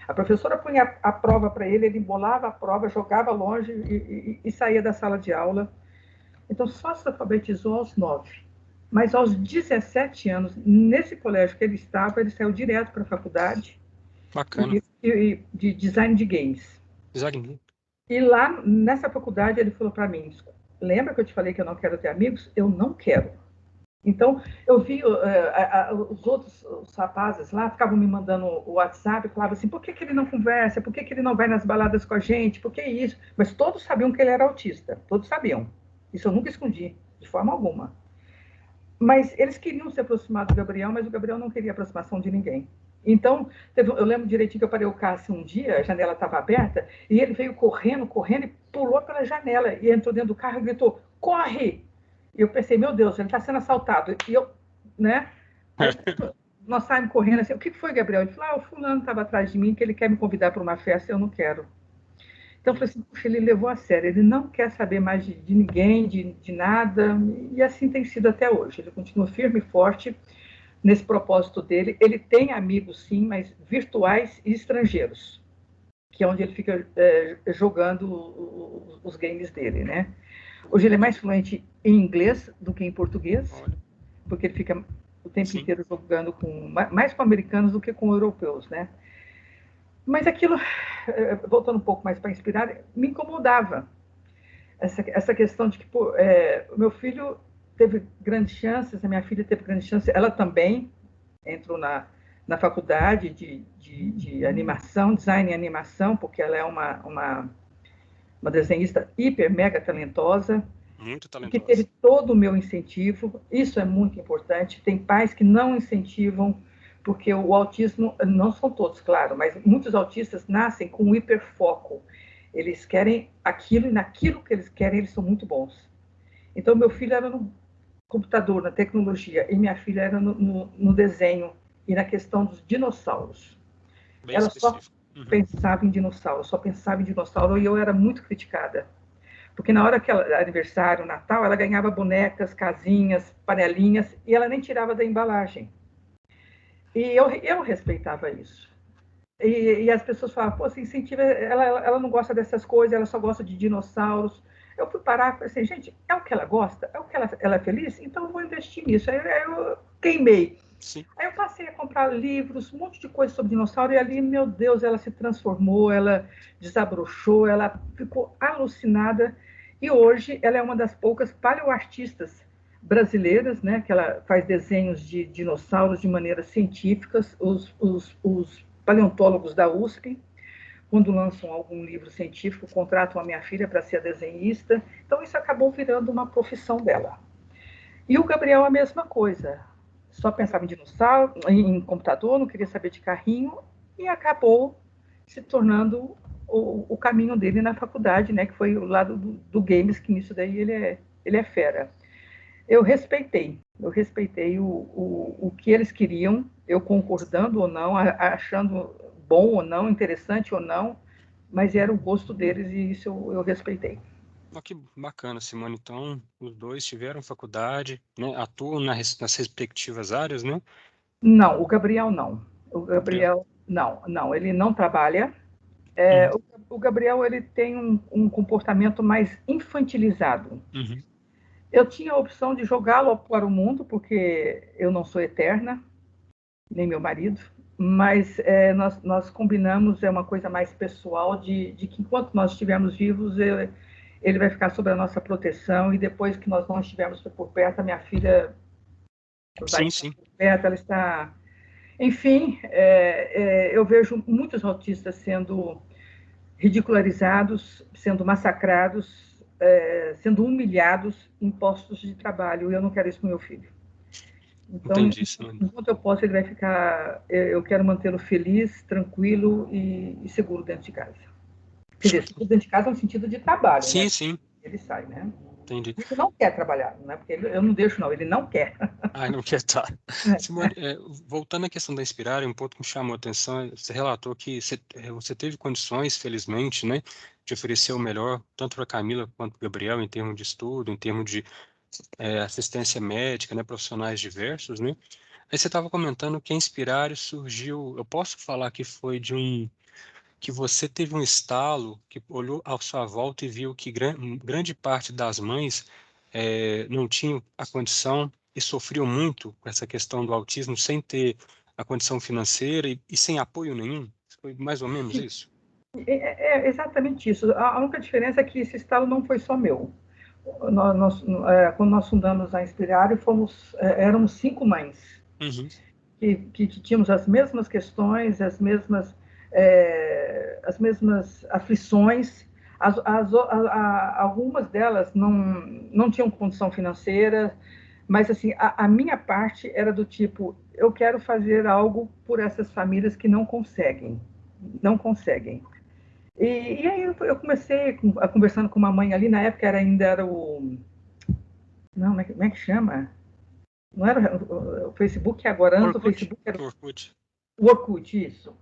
[SPEAKER 2] A professora punha a prova para ele, ele embolava a prova, jogava longe e saía da sala de aula. Então, só se alfabetizou aos 9. Mas aos 17 anos, nesse colégio que ele estava, ele saiu direto para a faculdade
[SPEAKER 1] Bacana.
[SPEAKER 2] de design de games.
[SPEAKER 1] Design.
[SPEAKER 2] E lá, nessa faculdade, ele falou para mim, lembra que eu te falei que eu não quero ter amigos? Eu não quero. Então, eu vi os outros os rapazes lá, ficavam me mandando o WhatsApp, falavam assim, por que ele não conversa? Por que ele não vai nas baladas com a gente? Por que isso? Mas todos sabiam que ele era autista, todos sabiam. Isso eu nunca escondi, de forma alguma. Mas eles queriam se aproximar do Gabriel, mas o Gabriel não queria aproximação de ninguém. Então, eu lembro direitinho que eu parei o carro assim, um dia, a janela estava aberta, e ele veio correndo, e pulou pela janela, e entrou dentro do carro e gritou, corre! E eu pensei, meu Deus, ele está sendo assaltado. E eu, né? Aí, nós saímos correndo assim, o que foi, Gabriel? Ele falou, o fulano estava atrás de mim, que ele quer me convidar para uma festa, eu não quero. Então, eu falei assim, puxa, ele levou a sério, ele não quer saber mais de ninguém, de nada, e assim tem sido até hoje. Ele continua firme e forte nesse propósito dele. Ele tem amigos, sim, mas virtuais e estrangeiros, que é onde ele fica jogando os games dele, né? Hoje ele é mais fluente em inglês do que em português, porque ele fica o tempo inteiro jogando mais com americanos do que com europeus, né? Mas aquilo, voltando um pouco mais para inspirar, me incomodava. Essa questão de que o meu filho teve grandes chances, a minha filha teve grandes chances, ela também entrou na faculdade de animação, design e animação, porque ela é uma desenhista hiper, mega talentosa,
[SPEAKER 1] muito talentosa,
[SPEAKER 2] que teve todo o meu incentivo. Isso é muito importante. Tem pais que não incentivam, porque o autismo, não são todos, claro, mas muitos autistas nascem com um hiperfoco. Eles querem aquilo, e naquilo que eles querem, eles são muito bons. Então, meu filho era no computador, na tecnologia, e minha filha era no desenho e na questão dos dinossauros.
[SPEAKER 1] Bem
[SPEAKER 2] ela
[SPEAKER 1] específico.
[SPEAKER 2] Só pensava em dinossauro, só pensava em dinossauro, e eu era muito criticada. Porque na hora que ela, aniversário, Natal, ela ganhava bonecas, casinhas, panelinhas, e ela nem tirava da embalagem. E eu respeitava isso. E as pessoas falavam, pô, você incentiva, ela não gosta dessas coisas, ela só gosta de dinossauros. Eu fui parar e falei assim, gente, é o que ela gosta? É o que ela é feliz? Então eu vou investir nisso. Aí eu queimei.
[SPEAKER 1] Sim.
[SPEAKER 2] Aí eu passei a comprar livros, um monte de coisa sobre dinossauro, e ali, meu Deus, ela se transformou, ela desabrochou, ela ficou alucinada, e hoje ela é uma das poucas paleoartistas brasileiras, né, que ela faz desenhos de dinossauros de maneiras científicas. Os paleontólogos da USP, quando lançam algum livro científico, contratam a minha filha para ser a desenhista, então isso acabou virando uma profissão dela. E o Gabriel a mesma coisa, só pensava em dinossauro, em computador, não queria saber de carrinho, e acabou se tornando o caminho dele na faculdade, né, que foi o lado do games, que nisso daí ele é fera. Eu respeitei o que eles queriam, eu concordando ou não, achando bom ou não, interessante ou não, mas era o gosto deles e isso eu respeitei.
[SPEAKER 1] Ó, que bacana, Simone. Então, os dois tiveram faculdade, né? Atuam nas respectivas áreas, né?
[SPEAKER 2] Não, o Gabriel não. O
[SPEAKER 1] Gabriel.
[SPEAKER 2] Gabriel, não, ele não trabalha.
[SPEAKER 1] Uhum.
[SPEAKER 2] O Gabriel ele tem um comportamento mais infantilizado.
[SPEAKER 1] Uhum.
[SPEAKER 2] Eu tinha a opção de jogá-lo para o mundo, porque eu não sou eterna, nem meu marido, mas nós combinamos, é uma coisa mais pessoal, de que enquanto nós estivermos vivos, ele vai ficar sob a nossa proteção, e depois que nós não estivermos por perto, a minha filha vai
[SPEAKER 1] Sim,
[SPEAKER 2] estar
[SPEAKER 1] sim.
[SPEAKER 2] por perto, ela está... Enfim, eu vejo muitos autistas sendo ridicularizados, sendo massacrados, sendo humilhados em postos de trabalho, e eu não quero isso para o meu filho. Então,
[SPEAKER 1] Entendi, Simone.
[SPEAKER 2] enquanto eu posso, ele vai ficar. Eu quero mantê-lo feliz, tranquilo e seguro dentro de casa. Quer dizer, seguro dentro de casa no sentido de trabalho, né?
[SPEAKER 1] Sim, sim.
[SPEAKER 2] Ele sai, né?
[SPEAKER 1] Entendi.
[SPEAKER 2] Ele não quer trabalhar, não é porque eu não deixo, não, ele não quer.
[SPEAKER 1] Ai, não quer estar.
[SPEAKER 2] É.
[SPEAKER 1] Simone, voltando à questão da Inspirar, um ponto que me chamou a atenção, você relatou que você teve condições, felizmente, né, de oferecer o melhor, tanto para Camila quanto para Gabriel, em termos de estudo, em termos de assistência médica, né, profissionais diversos, né? Aí você estava comentando que a Inspirar surgiu, eu posso falar que foi que você teve um estalo, que olhou à sua volta e viu que grande parte das mães não tinham a condição e sofriam muito com essa questão do autismo sem ter a condição financeira e sem apoio nenhum? Foi mais ou menos isso?
[SPEAKER 2] É exatamente isso. A única diferença é que esse estalo não foi só meu. Quando nós fundamos a Inspirar, éramos 5 mães
[SPEAKER 1] Uhum.
[SPEAKER 2] que tínhamos as mesmas questões, as mesmas aflições. Algumas delas não tinham condição financeira, mas assim, a minha parte era do tipo, eu quero fazer algo por essas famílias que não conseguem, não conseguem. E aí eu comecei conversando com uma mãe ali, na época ainda era o... Não, como é que chama? Não era o Facebook agora, antes do
[SPEAKER 1] Orkut?
[SPEAKER 2] Facebook era
[SPEAKER 1] Orkut.
[SPEAKER 2] o Orkut, isso.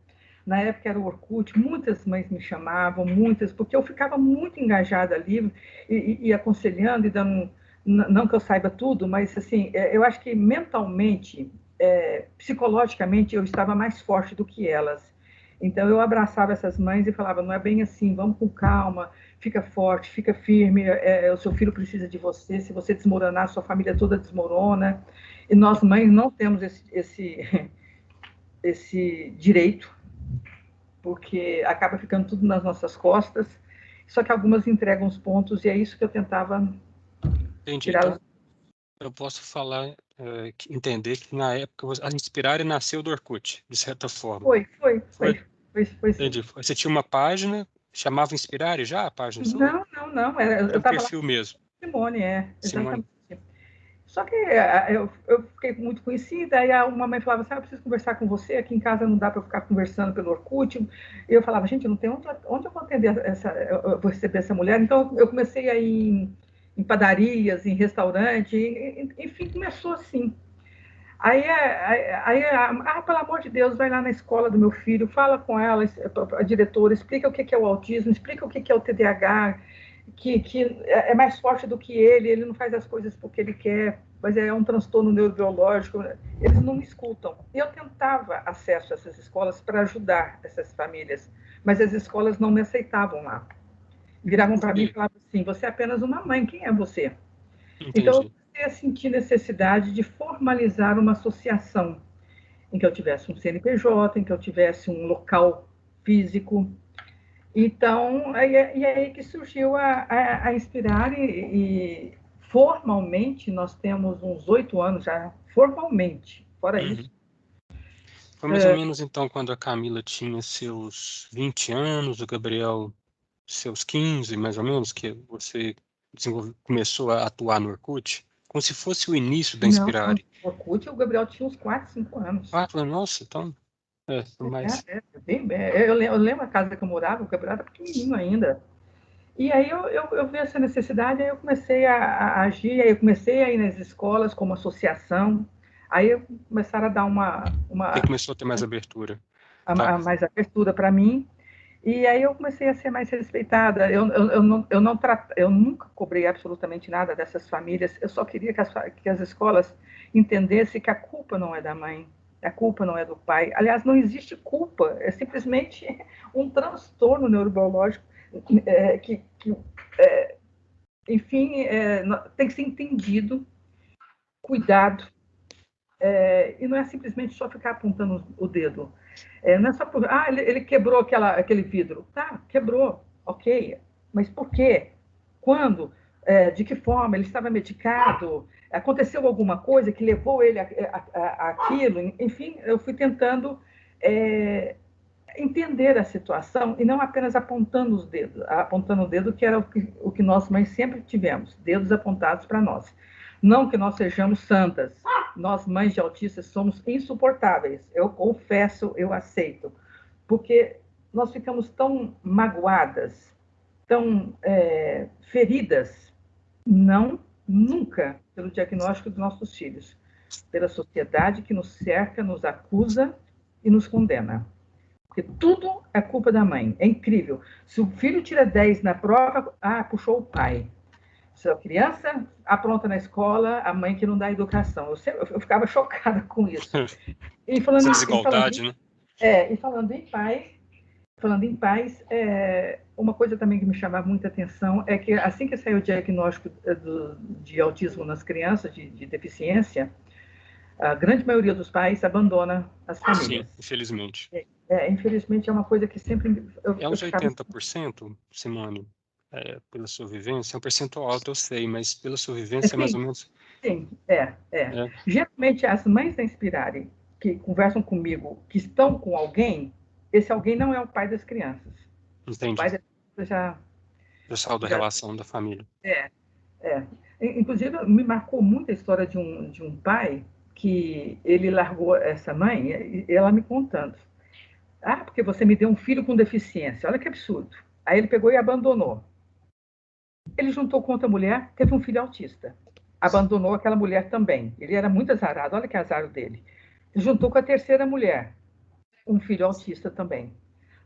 [SPEAKER 2] Na época era o Orkut, muitas mães me chamavam, muitas, porque eu ficava muito engajada ali e aconselhando e dando, não que eu saiba tudo, mas assim, eu acho que mentalmente, psicologicamente, eu estava mais forte do que elas. Então eu abraçava essas mães e falava, não é bem assim, vamos com calma, fica forte, fica firme, o seu filho precisa de você, se você desmoronar, sua família toda desmorona. E nós mães não temos esse direito, porque acaba ficando tudo nas nossas costas, só que algumas entregam os pontos, e é isso que eu tentava
[SPEAKER 1] Entendi.
[SPEAKER 2] tirar.
[SPEAKER 1] Então, eu posso falar, entender que na época a Inspirare nasceu do Orkut, de certa forma.
[SPEAKER 2] Foi, foi,
[SPEAKER 1] Foi?
[SPEAKER 2] foi, foi sim.
[SPEAKER 1] Entendi. Você tinha uma página, chamava Inspirare já, a página sua?
[SPEAKER 2] Não,
[SPEAKER 1] Era
[SPEAKER 2] eu
[SPEAKER 1] um
[SPEAKER 2] estava lá
[SPEAKER 1] perfil mesmo.
[SPEAKER 2] com Simone,
[SPEAKER 1] Simone.
[SPEAKER 2] exatamente. Só que eu fiquei muito conhecida, aí uma mãe falava assim, eu preciso conversar com você, aqui em casa não dá para ficar conversando pelo Orkut. E eu falava, gente, não tem onde eu vou atender eu vou receber essa mulher. Então eu comecei a ir em padarias, em restaurante, enfim, começou assim. Pelo amor de Deus, vai lá na escola do meu filho, fala com ela, a diretora, explica o que é o autismo, explica o que é o TDAH, que é mais forte do que ele não faz as coisas porque ele quer, mas é um transtorno neurobiológico. Eles não me escutam. Eu tentava acesso a essas escolas para ajudar essas famílias, mas as escolas não me aceitavam lá. Viravam para mim e falavam assim, você é apenas uma mãe, quem é você? Então, eu
[SPEAKER 1] Entendi.
[SPEAKER 2] comecei a sentir necessidade de formalizar uma associação, em que eu tivesse um CNPJ, em que eu tivesse um local físico. Então, e aí que surgiu a Inspirar, e formalmente nós temos uns 8 anos já, formalmente. Fora
[SPEAKER 1] Uhum.
[SPEAKER 2] isso,
[SPEAKER 1] Foi mais ou menos então quando a Camila tinha seus 20 anos, o Gabriel seus 15, mais ou menos, que você começou a atuar no Orkut, como se fosse o início da
[SPEAKER 2] não,
[SPEAKER 1] Inspirare.
[SPEAKER 2] o Orkut, o Gabriel tinha uns 4, 5 anos.
[SPEAKER 1] Ah, falei, nossa, então, foi mais.
[SPEAKER 2] Eu lembro a casa que eu morava, o Gabriel era pequenininho ainda. E aí eu vi essa necessidade, aí eu comecei a agir, aí eu comecei a ir nas escolas como associação, aí eu começaram a dar
[SPEAKER 1] Aí começou a ter mais abertura, tá?
[SPEAKER 2] mais abertura para mim, e aí eu comecei a ser mais respeitada. Eu nunca cobrei absolutamente nada dessas famílias, eu só queria que as escolas entendessem que a culpa não é da mãe, a culpa não é do pai. Aliás, não existe culpa, é simplesmente um transtorno neurobiológico que enfim, tem que ser entendido, cuidado, e não é simplesmente só ficar apontando o dedo. Não é só por, ele quebrou aquele vidro. Tá, quebrou, ok, mas por quê? Quando? De que forma? Ele estava medicado? Aconteceu alguma coisa que levou ele àquilo? Enfim, eu fui tentando entender a situação e não apenas apontando o dedo, que era o que nós mães sempre tivemos, dedos apontados para nós. Não que nós sejamos santas, nós mães de autistas somos insuportáveis, eu confesso, eu aceito, porque nós ficamos tão magoadas, tão feridas, não, nunca, pelo diagnóstico dos nossos filhos, pela sociedade que nos cerca, nos acusa e nos condena. Porque tudo é culpa da mãe. É incrível. Se o filho tira 10 na prova, puxou o pai. Se a criança apronta na escola, a mãe que não dá educação. Eu ficava chocada com isso. E
[SPEAKER 1] Essa
[SPEAKER 2] falando,
[SPEAKER 1] desigualdade, né?
[SPEAKER 2] e falando em pais, uma coisa também que me chamava muita atenção é que assim que saiu o diagnóstico de autismo nas crianças, de deficiência, a grande maioria dos pais abandona as
[SPEAKER 1] Sim,
[SPEAKER 2] famílias.
[SPEAKER 1] infelizmente.
[SPEAKER 2] Infelizmente, é uma coisa que sempre
[SPEAKER 1] É
[SPEAKER 2] eu
[SPEAKER 1] uns
[SPEAKER 2] ficava.
[SPEAKER 1] 80%, Simone, pela sua vivência. É um percentual alto, eu sei, mas pela sua vivência é mais ou
[SPEAKER 2] Sim,
[SPEAKER 1] menos.
[SPEAKER 2] sim,
[SPEAKER 1] É,
[SPEAKER 2] Geralmente, as mães da Inspirare que conversam comigo, que estão com alguém, esse alguém não é o pai das crianças. O pai
[SPEAKER 1] entendi.
[SPEAKER 2] das crianças já.
[SPEAKER 1] Pessoal da
[SPEAKER 2] já
[SPEAKER 1] relação da família.
[SPEAKER 2] é, é. Inclusive, me marcou muito a história de um pai que ele largou essa mãe, e ela me contando. Porque você me deu um filho com deficiência. Olha que absurdo. Aí ele pegou e abandonou. Ele juntou com outra mulher, teve um filho autista. Abandonou aquela mulher também. Ele era muito azarado, olha que azar dele. Juntou com a terceira mulher, um filho autista também.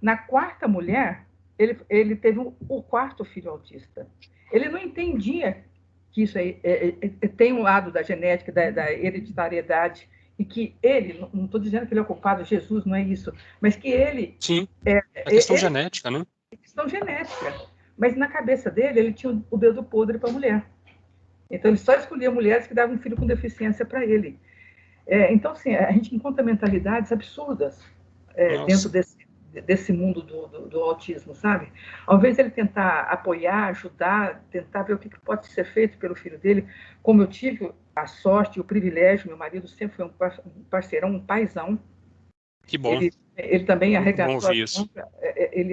[SPEAKER 2] Na quarta mulher, ele teve o quarto filho autista. Ele não entendia que isso aí tem um lado da genética, da hereditariedade, e que ele, não estou dizendo que ele é o culpado, Jesus, não é isso, mas que ele,
[SPEAKER 1] Sim, a questão
[SPEAKER 2] ele
[SPEAKER 1] genética, né?
[SPEAKER 2] questão genética. Mas na cabeça dele, ele tinha o dedo podre para a mulher. Então, ele só escolhia mulheres que davam um filho com deficiência para ele. Então, assim, a gente encontra mentalidades absurdas dentro
[SPEAKER 1] Nossa,
[SPEAKER 2] desse mundo do autismo, sabe? Ao invés de ele tentar apoiar, ajudar, tentar ver o que pode ser feito pelo filho dele, como eu tive a sorte e o privilégio, meu marido sempre foi um parceirão, um paizão,
[SPEAKER 1] que bom.
[SPEAKER 2] ele também
[SPEAKER 1] Muito bom ouvir isso.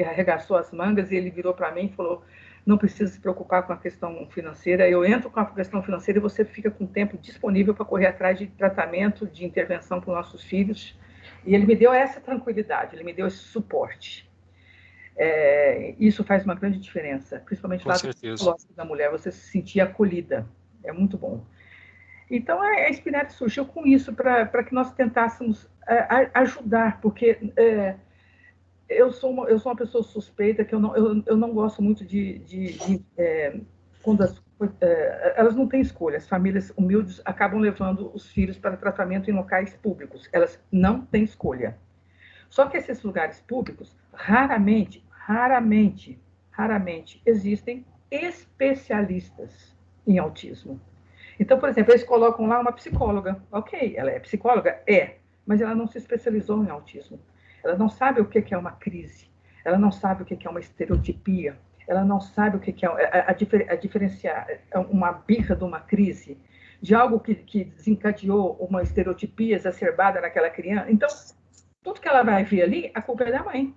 [SPEAKER 2] arregaçou as mangas e ele virou para mim e falou: não precisa se preocupar com a questão financeira, eu entro com a questão financeira e você fica com tempo disponível para correr atrás de tratamento, de intervenção para os nossos filhos. E ele me deu essa tranquilidade, ele me deu esse suporte. Isso faz uma grande diferença, principalmente
[SPEAKER 1] Com
[SPEAKER 2] lá do
[SPEAKER 1] certeza.
[SPEAKER 2] psicológico da mulher, você se sentir acolhida. É muito bom. Então, a Spinelli surgiu com isso, para que nós tentássemos ajudar, porque eu sou uma pessoa suspeita, que eu não gosto muito quando elas não têm escolha. As famílias humildes acabam levando os filhos para tratamento em locais públicos. Elas não têm escolha. Só que esses lugares públicos, raramente, raramente, raramente, existem especialistas em autismo. Então, por exemplo, eles colocam lá uma psicóloga. Ok, ela é psicóloga? É, mas ela não se especializou em autismo. Ela não sabe o que é uma crise, ela não sabe o que é uma estereotipia, ela não sabe o que é a diferenciar uma birra de uma crise, de algo que desencadeou uma estereotipia exacerbada naquela criança. Então, tudo que ela vai ver ali, a culpa é da mãe.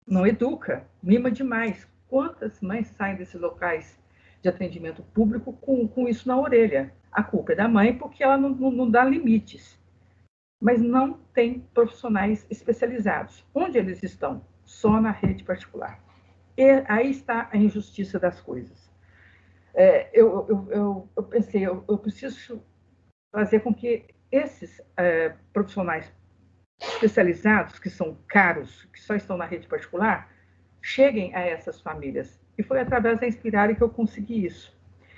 [SPEAKER 2] Não educa, mima demais. Quantas mães saem desses locais de atendimento público com isso na orelha? A culpa é da mãe porque ela não dá limites. Mas não tem profissionais especializados. Onde eles estão? Só na rede particular. E aí está a injustiça das coisas. Eu pensei, eu preciso fazer com que esses profissionais especializados, que são caros, que só estão na rede particular, cheguem a essas famílias. E foi através da Inspirare que eu consegui isso.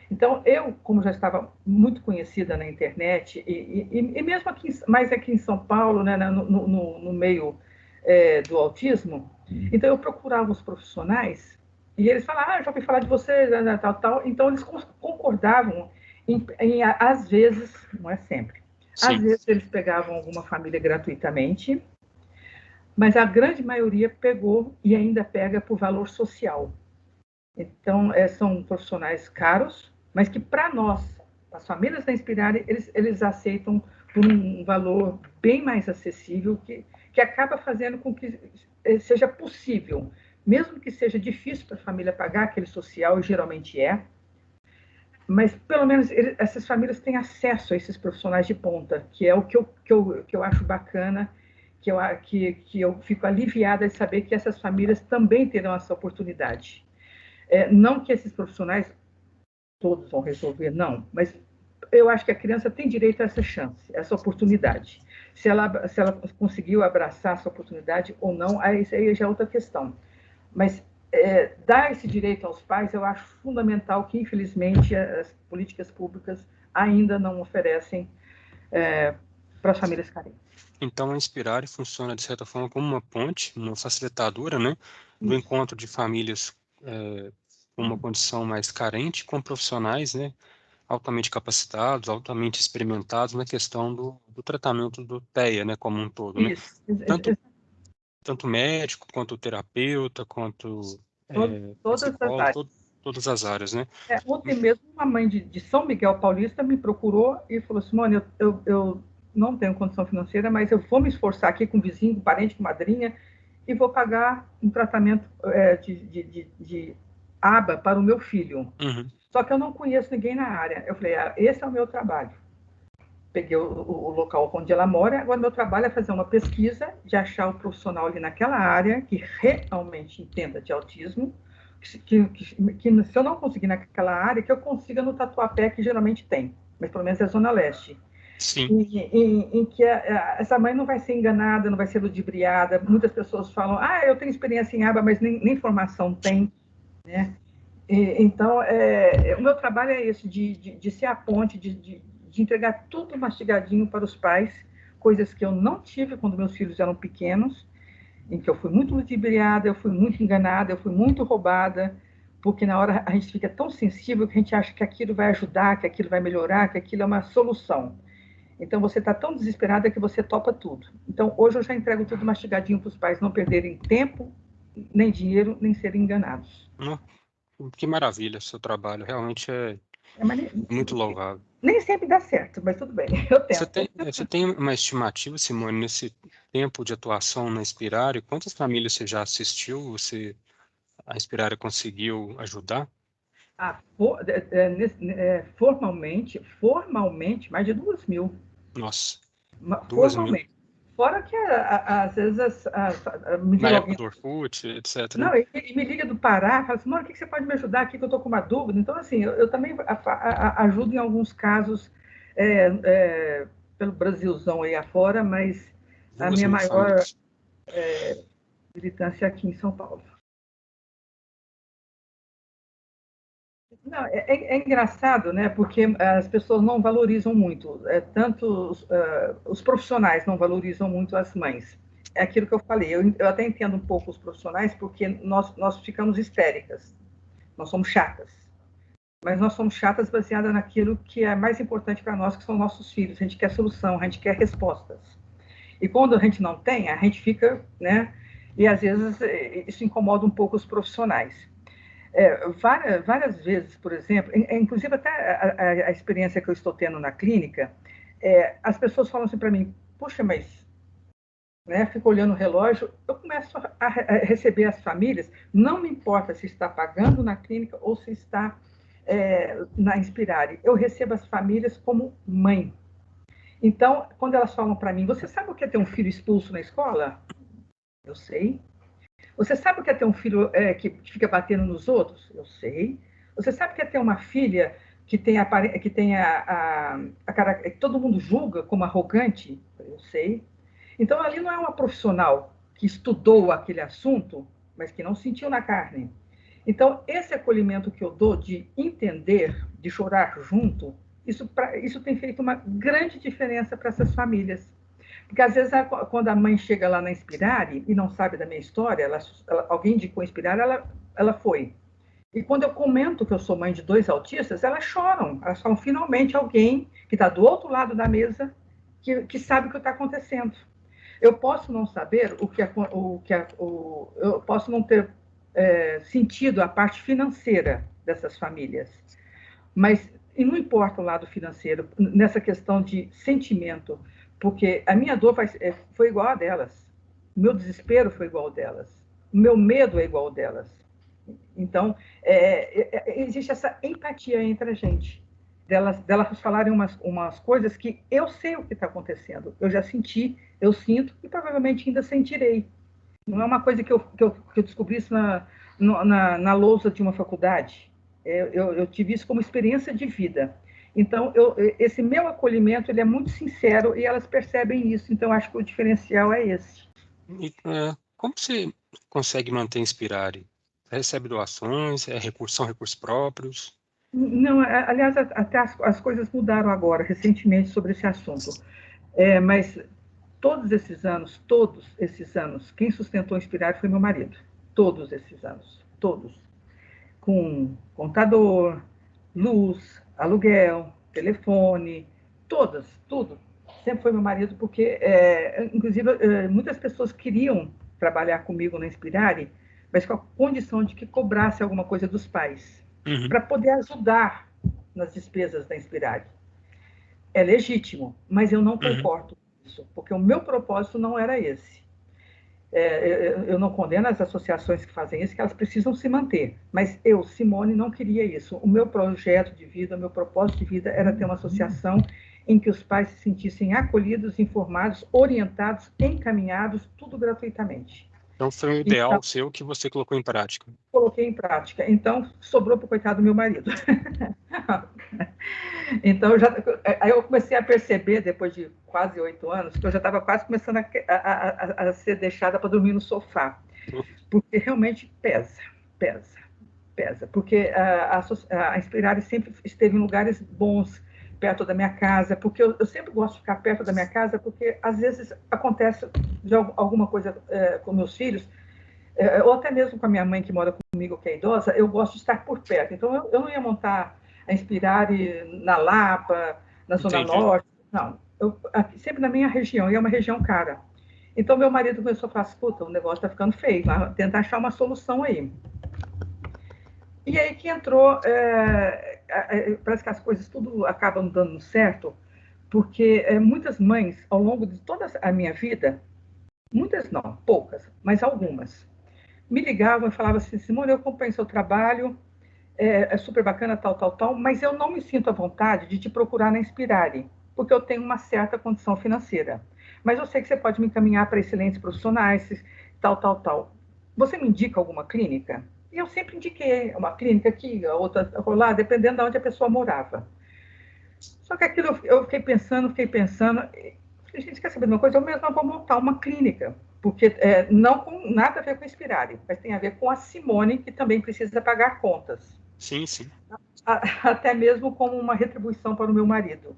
[SPEAKER 2] Então, eu, como já estava muito conhecida na internet, e mesmo aqui, mais aqui em São Paulo, né, no meio do autismo, então eu procurava os profissionais e eles falavam, já ouvi falar de você, tal, tal. Então, eles concordavam às vezes, não é sempre, às
[SPEAKER 1] Sim.
[SPEAKER 2] vezes eles pegavam alguma família gratuitamente, mas a grande maioria pegou e ainda pega por valor social. Então, são profissionais caros, mas que para nós, as famílias da Inspirare, eles aceitam por um valor bem mais acessível, que acaba fazendo com que seja possível, mesmo que seja difícil para a família pagar aquele social, e geralmente é, mas pelo menos essas famílias têm acesso a esses profissionais de ponta, que é o que eu acho bacana, que eu fico aliviada de saber que essas famílias também terão essa oportunidade. Não que esses profissionais todos vão resolver, não, mas eu acho que a criança tem direito a essa chance, a essa oportunidade. Se ela conseguiu abraçar essa oportunidade ou não, aí já é outra questão. Mas dar esse direito aos pais, eu acho fundamental que, infelizmente, as políticas públicas ainda não oferecem para as famílias carentes.
[SPEAKER 1] Então, a Inspirare funciona, de certa forma, como uma ponte, uma facilitadora, né, do
[SPEAKER 2] Isso.
[SPEAKER 1] encontro de famílias com uma condição mais carente com profissionais, né, altamente capacitados, altamente experimentados na questão do tratamento do TEA, né, como um todo, né?
[SPEAKER 2] Isso.
[SPEAKER 1] Tanto médico, quanto terapeuta, quanto
[SPEAKER 2] Todas as
[SPEAKER 1] psicólogo,
[SPEAKER 2] áreas.
[SPEAKER 1] todas as áreas, né?
[SPEAKER 2] Ontem mesmo, uma mãe de São Miguel Paulista me procurou e falou: Simone, eu não tenho condição financeira, mas eu vou me esforçar aqui com vizinho, com parente, com madrinha, e vou pagar um tratamento de aba para o meu filho.
[SPEAKER 1] Uhum.
[SPEAKER 2] Só que eu não conheço ninguém na área. Eu falei, esse é o meu trabalho. Peguei o local onde ela mora, agora meu trabalho é fazer uma pesquisa de achar o profissional ali naquela área que realmente entenda de autismo, que se eu não conseguir naquela área, que eu consiga no Tatuapé, que geralmente tem, mas pelo menos é a Zona Leste.
[SPEAKER 1] Sim.
[SPEAKER 2] Em que essa mãe não vai ser enganada, não vai ser ludibriada. Muitas pessoas falam, eu tenho experiência em aba, mas nem formação tem, né? Então, o meu trabalho é esse, de ser a ponte, de entregar tudo mastigadinho para os pais, coisas que eu não tive quando meus filhos eram pequenos, em que eu fui muito ludibriada, eu fui muito enganada, eu fui muito roubada, porque na hora a gente fica tão sensível que a gente acha que aquilo vai ajudar, que aquilo vai melhorar, que aquilo é uma solução. Então, você está tão desesperada que você topa tudo. Então, hoje eu já entrego tudo mastigadinho para os pais não perderem tempo, nem dinheiro, nem serem enganados.
[SPEAKER 1] Que maravilha, seu trabalho. Realmente é muito louvável.
[SPEAKER 2] Nem sempre dá certo, mas tudo bem, eu tento.
[SPEAKER 1] Você tem uma estimativa, Simone, nesse tempo de atuação na Inspirare? Quantas famílias você já assistiu? A Inspirare conseguiu ajudar?
[SPEAKER 2] Formalmente, mais de 2.000.
[SPEAKER 1] Nossa, 2.000.
[SPEAKER 2] Formalmente. Fora que, às vezes, me
[SPEAKER 1] Na
[SPEAKER 2] liga
[SPEAKER 1] época
[SPEAKER 2] alguém.
[SPEAKER 1] do Orkut, etc.
[SPEAKER 2] Não, e me liga do Pará, fala assim, mano, o que você pode me ajudar aqui que eu estou com uma dúvida? Então, assim, eu também ajudo em alguns casos pelo Brasilzão aí afora, mas a minha
[SPEAKER 1] 2.000
[SPEAKER 2] maior
[SPEAKER 1] famílias.
[SPEAKER 2] militância é aqui em São Paulo. Não, é engraçado, né? Porque as pessoas não valorizam muito, tanto os profissionais não valorizam muito as mães. é aquilo que eu falei. Eu até entendo um pouco os profissionais, porque nós ficamos histéricas, nós somos chatas. Mas nós somos chatas baseadas naquilo que é mais importante para nós, que são nossos filhos. A gente quer solução, a gente quer respostas. E quando a gente não tem, a gente fica, né? E às vezes isso incomoda um pouco os profissionais. Várias vezes, por exemplo, inclusive até a experiência que eu estou tendo na clínica, as pessoas falam assim para mim, puxa, mas, né, fico olhando o relógio, eu começo a receber as famílias, não me importa se está pagando na clínica ou se está na Inspirare, eu recebo as famílias como mãe. Então, quando elas falam para mim, você sabe o que é ter um filho expulso na escola? Eu sei. Você sabe o que é ter um filho que fica batendo nos outros? Eu sei. Você sabe o que é ter uma filha que tem a cara que todo mundo julga como arrogante? Eu sei. Então, ali não é uma profissional que estudou aquele assunto, mas que não sentiu na carne. Então, esse acolhimento que eu dou de entender, de chorar junto, isso tem feito uma grande diferença para essas famílias. Porque, às vezes, quando a mãe chega lá na Inspirare e não sabe da minha história, alguém indicou a Inspirare, ela foi. E quando eu comento que eu sou mãe de 2 autistas, elas choram. Elas falam, finalmente, alguém que está do outro lado da mesa que sabe o que está acontecendo. Eu posso não saber eu posso não ter sentido a parte financeira dessas famílias, mas e não importa o lado financeiro nessa questão de sentimento, porque a minha dor foi igual a delas, o meu desespero foi igual ao delas, o meu medo é igual ao delas. Então, existe essa empatia entre a gente, delas falarem umas coisas que eu sei o que está acontecendo, eu já senti, eu sinto e provavelmente ainda sentirei. Não é uma coisa que eu descobri isso na lousa de uma faculdade. Eu tive isso como experiência de vida. Então, esse meu acolhimento ele é muito sincero e elas percebem isso. Então, acho que o diferencial é esse.
[SPEAKER 1] E, como você consegue manter Inspirare? Você recebe doações? São recursos próprios?
[SPEAKER 2] Não, aliás, até as coisas mudaram agora, recentemente, sobre esse assunto. Mas todos esses anos, quem sustentou o Inspirar foi meu marido. Todos esses anos, todos. Com contador, luz, aluguel, telefone, tudo. Sempre foi meu marido, porque, inclusive, muitas pessoas queriam trabalhar comigo na Inspirare, mas com a condição de que cobrasse alguma coisa dos pais,
[SPEAKER 1] Uhum.
[SPEAKER 2] para poder ajudar nas despesas da Inspirare. É legítimo, mas eu não
[SPEAKER 1] Uhum.
[SPEAKER 2] concordo com isso, porque o meu propósito não era esse. Eu não condeno as associações que fazem isso, que elas precisam se manter. Mas eu, Simone, não queria isso. O meu projeto de vida, o meu propósito de vida era ter uma associação em que os pais se sentissem acolhidos, informados, orientados, encaminhados, tudo gratuitamente.
[SPEAKER 1] Então foi um
[SPEAKER 2] Então,
[SPEAKER 1] ideal seu que você colocou em prática.
[SPEAKER 2] coloquei em prática. Então, sobrou para o coitado do meu marido. Então, aí eu comecei a perceber, depois de quase 8 anos, que eu já estava quase começando a ser deixada para dormir no sofá. Porque realmente pesa. Porque a Inspirare sempre esteve em lugares bons, perto da minha casa, porque eu sempre gosto de ficar perto da minha casa, porque às vezes acontece de alguma coisa com meus filhos, ou até mesmo com a minha mãe que mora comigo, que é idosa, eu gosto de estar por perto. Então, eu não ia montar a Inspirare na Lapa, na Zona
[SPEAKER 1] Entendi.
[SPEAKER 2] Norte, não. Sempre na minha região, e é uma região cara. Então, meu marido começou a falar, escuta, o negócio está ficando feio, vai tentar achar uma solução aí. E aí que entrou, parece que as coisas tudo acabam dando certo, porque muitas mães, ao longo de toda a minha vida, muitas não, poucas, mas algumas, me ligavam e falavam assim, Simone, eu acompanho seu trabalho, é super bacana, tal, mas eu não me sinto à vontade de te procurar na Inspirare, porque eu tenho uma certa condição financeira. Mas eu sei que você pode me encaminhar para excelentes profissionais, tal. Você me indica alguma clínica? E eu sempre indiquei uma clínica aqui, a outra lá, dependendo de onde a pessoa morava. Só que aquilo eu fiquei pensando, a gente quer saber de uma coisa? Eu mesma vou montar uma clínica, porque não com nada a ver com Inspirare, mas tem a ver com a Simone, que também precisa pagar contas.
[SPEAKER 1] Sim, sim.
[SPEAKER 2] Até mesmo como uma retribuição para o meu marido.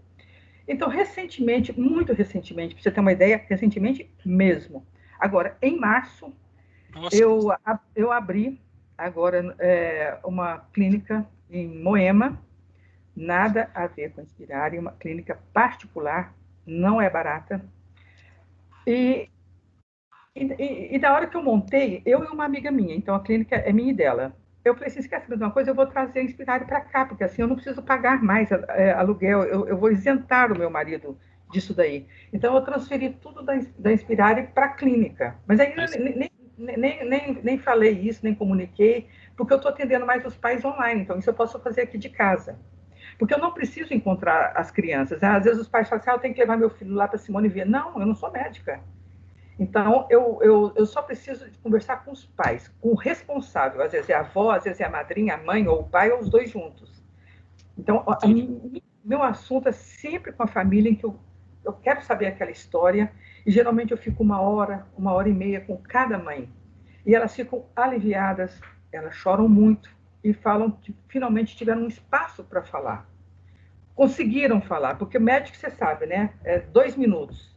[SPEAKER 2] Então, recentemente, muito recentemente, para você ter uma ideia, recentemente mesmo, Agora, em março,
[SPEAKER 1] Nossa,
[SPEAKER 2] eu abri agora uma clínica em Moema, nada a ver com Inspirare, uma clínica particular, não é barata. E da hora que eu montei, eu e uma amiga minha, então a clínica é minha e dela. Eu falei assim, se quer saber de uma coisa, eu vou trazer a Inspirare para cá, porque assim eu não preciso pagar mais aluguel, eu vou isentar o meu marido disso daí. Então eu transferi tudo da Inspirare para a clínica. Mas aí
[SPEAKER 1] mas,
[SPEAKER 2] nem falei isso, nem comuniquei, porque eu estou atendendo mais os pais online, então isso eu posso fazer aqui de casa. Porque eu não preciso encontrar as crianças. Né? Às vezes os pais falam assim, eu tenho que levar meu filho lá para Simone ver. Não, eu não sou médica. Então, eu só preciso de conversar com os pais, com o responsável. Às vezes é a avó, às vezes é a madrinha, a mãe ou o pai, ou os dois juntos. Então,
[SPEAKER 1] entendi.
[SPEAKER 2] meu assunto é sempre com a família, em que eu quero saber aquela história, e geralmente eu fico 1 hora e meia com cada mãe. E elas ficam aliviadas, elas choram muito, e falam que finalmente tiveram um espaço para falar. Conseguiram falar, porque médico, você sabe, né? 2 minutos.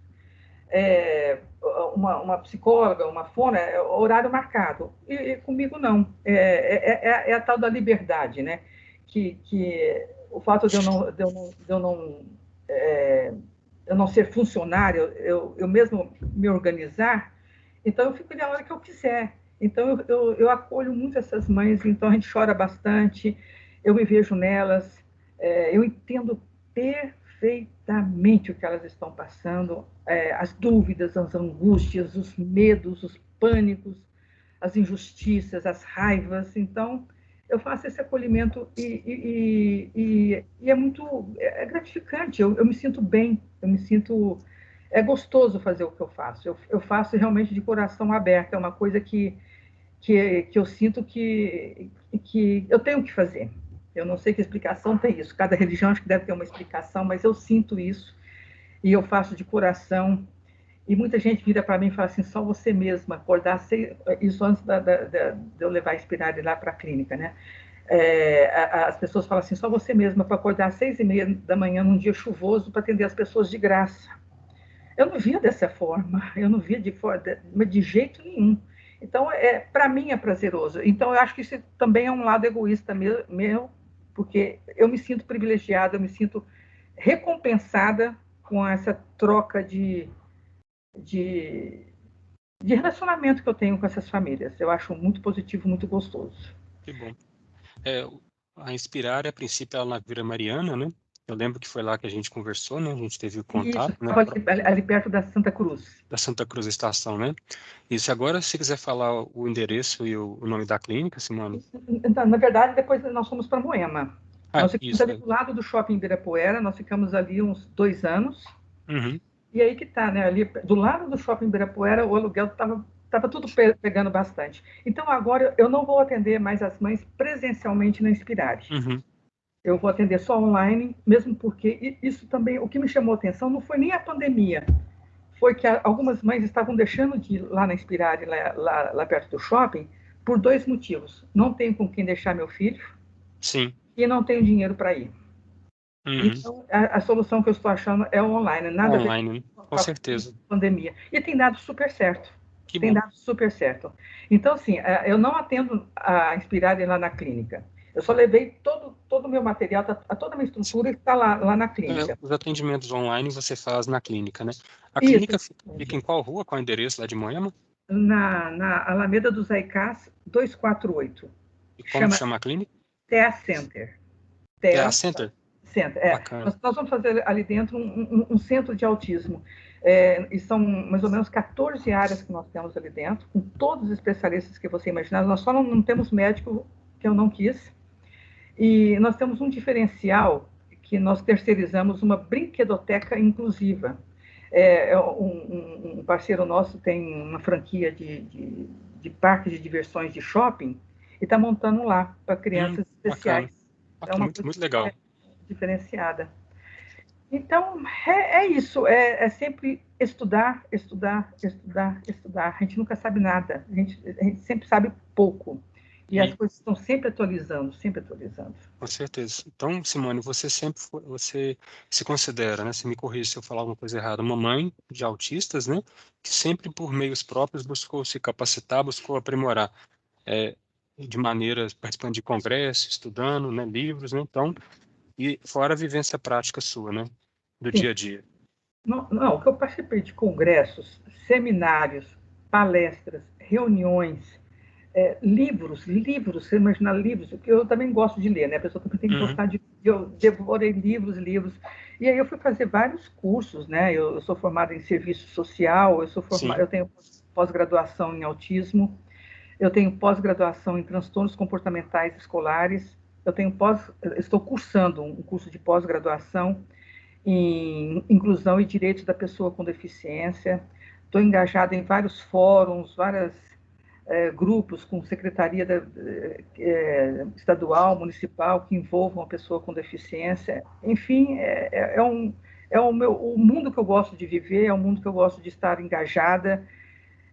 [SPEAKER 2] Uma psicóloga, uma fono, horário marcado. E comigo não. É a tal da liberdade, né? Que o fato de eu não ser funcionário, eu mesmo me organizar, então eu fico na hora que eu quiser. Então eu acolho muito essas mães, então a gente chora bastante, eu me vejo nelas, eu entendo perfeitamente o que elas estão passando, as dúvidas, as angústias, os medos, os pânicos, as injustiças, as raivas. Então, eu faço esse acolhimento e é muito gratificante. Eu me sinto bem, eu me sinto. É gostoso fazer o que eu faço. Eu faço realmente de coração aberto. É uma coisa que eu sinto que eu tenho que fazer. Eu não sei que explicação tem isso. Cada religião acho que deve ter uma explicação, mas eu sinto isso e eu faço de coração. E muita gente vira para mim e fala assim, só você mesma acordar, isso antes de eu levar a Inspirare lá para a clínica, né? As pessoas falam assim, só você mesma para acordar às 6h30 da manhã num dia chuvoso para atender as pessoas de graça. Eu não via dessa forma, eu não via de jeito nenhum. Então, para mim é prazeroso. Então, eu acho que isso também é um lado egoísta meu, porque eu me sinto privilegiada, eu me sinto recompensada com essa troca de, de relacionamento que eu tenho com essas famílias. Eu acho muito positivo, muito gostoso.
[SPEAKER 1] Que bom. É, a Inspirare, a princípio, ela na Vila Mariana, né? Eu lembro que foi lá que a gente conversou, né? A gente teve o
[SPEAKER 2] E isso,
[SPEAKER 1] contato, né?
[SPEAKER 2] estava ali perto da Santa Cruz.
[SPEAKER 1] Da Santa Cruz Estação, né? Isso, agora, se quiser falar o endereço e o nome da clínica, Simone.
[SPEAKER 2] Então, na verdade, depois nós fomos para Moema.
[SPEAKER 1] Ah,
[SPEAKER 2] Nós ficamos
[SPEAKER 1] isso,
[SPEAKER 2] ali do lado do shopping Ibirapuera, nós ficamos ali uns 2 anos.
[SPEAKER 1] Uhum.
[SPEAKER 2] E aí que tá, né? Ali do lado do shopping Ibirapuera, o aluguel tava tudo pegando bastante. Então agora eu não vou atender mais as mães presencialmente na Inspirare.
[SPEAKER 1] Uhum.
[SPEAKER 2] Eu vou atender só online, mesmo porque isso também, o que me chamou a atenção não foi nem a pandemia, foi que algumas mães estavam deixando de ir lá na Inspirare, lá perto do shopping, por 2 motivos. Não tenho com quem deixar meu filho
[SPEAKER 1] Sim.
[SPEAKER 2] e não tenho dinheiro para ir.
[SPEAKER 1] Uhum.
[SPEAKER 2] Então, a solução que eu estou achando é o online, nada a ver
[SPEAKER 1] Online, né? Com
[SPEAKER 2] com a
[SPEAKER 1] certeza.
[SPEAKER 2] pandemia. E tem dado super certo.
[SPEAKER 1] Que
[SPEAKER 2] Tem
[SPEAKER 1] bom.
[SPEAKER 2] dado super certo. Então, assim, eu não atendo a Inspirare lá na clínica. Eu só levei todo o meu material, toda a minha estrutura está lá na clínica.
[SPEAKER 1] Os atendimentos online você faz na clínica, né? A
[SPEAKER 2] Isso,
[SPEAKER 1] clínica fica em qual rua? Qual endereço lá de Moema?
[SPEAKER 2] na Alameda dos Aicás, 248.
[SPEAKER 1] E como
[SPEAKER 2] Chama
[SPEAKER 1] chama a clínica?
[SPEAKER 2] TEA Center.
[SPEAKER 1] TA
[SPEAKER 2] TEA
[SPEAKER 1] Center?
[SPEAKER 2] Center.
[SPEAKER 1] Bacana.
[SPEAKER 2] Nós vamos fazer ali dentro um centro de autismo. E são mais ou menos 14 áreas que nós temos ali dentro, com todos os especialistas que você imaginar. Nós só não temos médico, que eu não quis. E nós temos um diferencial que nós terceirizamos uma brinquedoteca inclusiva. Um parceiro nosso tem uma franquia de parques de diversões de shopping e está montando lá para crianças
[SPEAKER 1] Bacana.
[SPEAKER 2] especiais. É uma
[SPEAKER 1] Muito,
[SPEAKER 2] coisa
[SPEAKER 1] muito legal.
[SPEAKER 2] diferenciada. Então, isso, é sempre estudar, estudar, estudar, estudar. A gente nunca sabe nada, a gente sempre sabe pouco. E as coisas estão sempre atualizando, sempre atualizando.
[SPEAKER 1] Com certeza. Então, Simone, você sempre você se considera, né? Se me corrija se eu falar alguma coisa errada, uma mãe de autistas, né? Que sempre por meios próprios buscou se capacitar, buscou aprimorar, de maneira participando de congressos, estudando, né? Livros, né? Então, e fora a vivência prática sua, né? Do
[SPEAKER 2] Sim.
[SPEAKER 1] dia a dia.
[SPEAKER 2] Não, que eu participei de congressos, seminários, palestras, reuniões, livros, você imagina livros, porque eu também gosto de ler, né? A pessoa também tem que
[SPEAKER 1] Uhum.
[SPEAKER 2] gostar de. Eu devorei livros. E aí eu fui fazer vários cursos, né? Eu sou formada em serviço social,
[SPEAKER 1] Sim.
[SPEAKER 2] eu tenho pós-graduação em autismo, eu tenho pós-graduação em transtornos comportamentais escolares, estou cursando um curso de pós-graduação em inclusão e direitos da pessoa com deficiência. Estou engajada em vários fóruns, vários grupos com secretaria estadual, municipal, que envolvam a pessoa com deficiência. Enfim, o mundo que eu gosto de viver, é um mundo que eu gosto de estar engajada,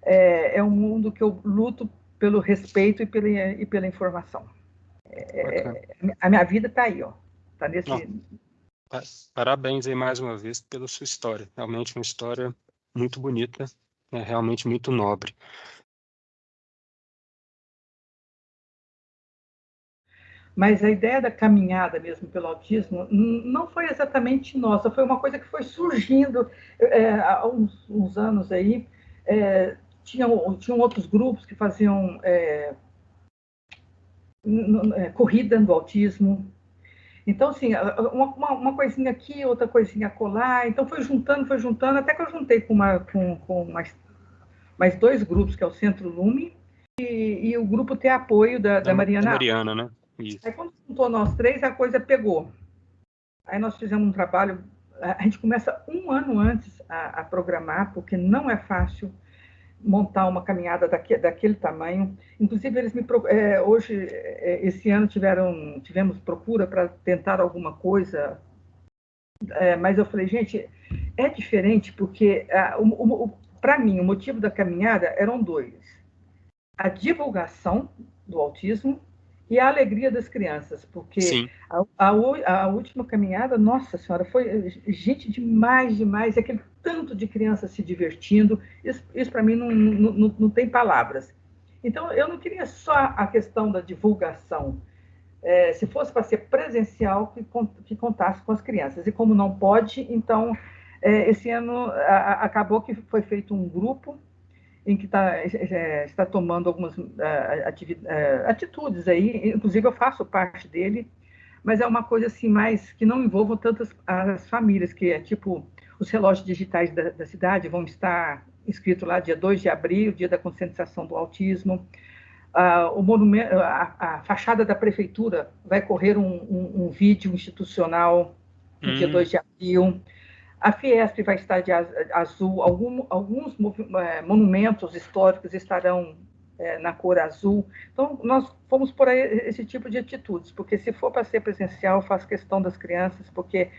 [SPEAKER 2] é um mundo que eu luto pelo respeito e pela informação.
[SPEAKER 1] Bacana.
[SPEAKER 2] A minha vida está aí, ó. Está
[SPEAKER 1] Não,
[SPEAKER 2] nesse.
[SPEAKER 1] parabéns aí mais uma vez pela sua história. Realmente uma história muito bonita, realmente muito nobre.
[SPEAKER 2] Mas a ideia da caminhada mesmo pelo autismo não foi exatamente nossa, foi uma coisa que foi surgindo há uns anos aí. Tinham outros grupos que faziam corrida do autismo. Então, assim, uma coisinha aqui, outra coisinha acolá. Então, foi juntando, até que eu juntei com mais dois grupos, que é o Centro Lume e o grupo Ter Apoio da
[SPEAKER 1] Da
[SPEAKER 2] Mariana.
[SPEAKER 1] Mariana, né? Isso.
[SPEAKER 2] Aí, quando juntou nós três, a coisa pegou. Aí nós fizemos um trabalho, a gente começa um ano antes a programar, porque não é fácil montar uma caminhada daquele tamanho. Inclusive, hoje, esse ano, tivemos procura para tentar alguma coisa, mas eu falei, gente, é diferente, porque, para mim, o motivo da caminhada eram dois. A divulgação do autismo e a alegria das crianças, porque
[SPEAKER 1] Sim.
[SPEAKER 2] a última caminhada, nossa senhora, foi gente demais, demais, aquele tanto de crianças se divertindo, isso para mim não tem palavras. Então, eu não queria só a questão da divulgação, se fosse para ser presencial, que contasse com as crianças, e como não pode, então, esse ano acabou que foi feito um grupo em que está tomando algumas atitudes aí, inclusive eu faço parte dele, mas é uma coisa assim mais que não envolva tantas as famílias, que é tipo os relógios digitais da cidade vão estar escrito lá dia 2 de abril, dia da conscientização do autismo. O monumento, a fachada da prefeitura vai correr um vídeo institucional no dia 2 de abril. A Fiesp vai estar de azul, alguns monumentos históricos estarão na cor azul. Então, nós fomos por aí esse tipo de atitudes, porque se for para ser presencial, eu faço questão das crianças, porque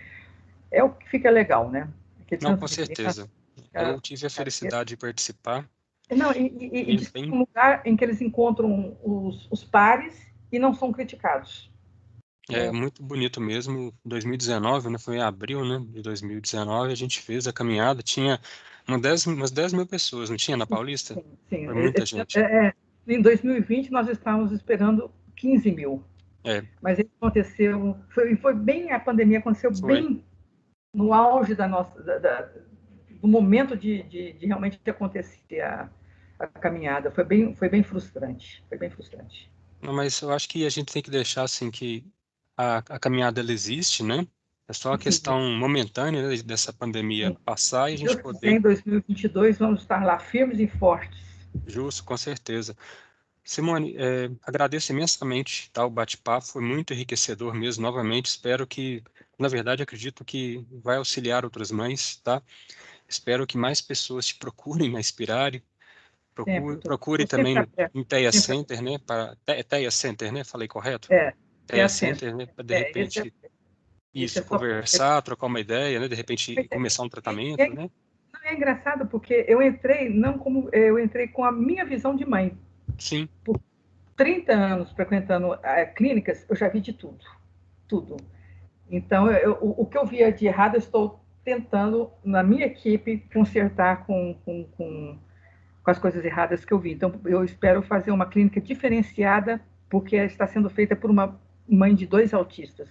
[SPEAKER 2] é o que fica legal, né? Aquele
[SPEAKER 1] Não,
[SPEAKER 2] tanto
[SPEAKER 1] com
[SPEAKER 2] de criança.
[SPEAKER 1] certeza. Eu tive a felicidade de participar.
[SPEAKER 2] Não, e
[SPEAKER 1] E
[SPEAKER 2] de ser
[SPEAKER 1] bem,
[SPEAKER 2] um lugar em que eles encontram os pares e não são criticados.
[SPEAKER 1] é muito bonito mesmo. 2019, né? Foi em abril, né? De 2019, a gente fez a caminhada. Tinha umas 10 mil pessoas, não tinha na Paulista?
[SPEAKER 2] Sim, sim.
[SPEAKER 1] Foi muita gente.
[SPEAKER 2] Em 2020, nós estávamos esperando 15 mil.
[SPEAKER 1] É,
[SPEAKER 2] Mas aconteceu, foi bem, a pandemia aconteceu
[SPEAKER 1] foi.
[SPEAKER 2] bem no auge do momento de realmente acontecer a caminhada. Foi bem frustrante, foi bem frustrante.
[SPEAKER 1] Não, mas eu acho que a gente tem que deixar assim que a caminhada ela existe, né? É só a
[SPEAKER 2] Sim,
[SPEAKER 1] questão momentânea, né, dessa pandemia
[SPEAKER 2] sim.
[SPEAKER 1] passar e a
[SPEAKER 2] Se
[SPEAKER 1] gente
[SPEAKER 2] Deus quiser,
[SPEAKER 1] poder,
[SPEAKER 2] em 2022, vamos estar lá firmes e fortes.
[SPEAKER 1] justo, com certeza. Simone, agradeço imensamente, tá, o bate-papo, foi muito enriquecedor mesmo, novamente, espero que, na verdade, acredito que vai auxiliar outras mães, tá? Espero que mais pessoas te procurem na Inspirare,
[SPEAKER 2] Sempre,
[SPEAKER 1] procure
[SPEAKER 2] estou sempre
[SPEAKER 1] também
[SPEAKER 2] aberta.
[SPEAKER 1] em Teia
[SPEAKER 2] Sempre,
[SPEAKER 1] Center, né, Teia Center, né, falei correto?
[SPEAKER 2] é
[SPEAKER 1] Teia
[SPEAKER 2] assim.
[SPEAKER 1] Center, né, para de repente,
[SPEAKER 2] Esse é
[SPEAKER 1] isso,
[SPEAKER 2] só.
[SPEAKER 1] conversar, trocar uma ideia, né, de repente começar um tratamento,
[SPEAKER 2] É,
[SPEAKER 1] né?
[SPEAKER 2] é engraçado porque eu entrei com a minha visão de mãe.
[SPEAKER 1] Sim,
[SPEAKER 2] 30 anos frequentando clínicas, eu já vi de tudo, tudo. Então, o que eu via de errado, eu estou tentando, na minha equipe, consertar com as coisas erradas que eu vi. Então, eu espero fazer uma clínica diferenciada, porque está sendo feita por uma mãe de 2 autistas.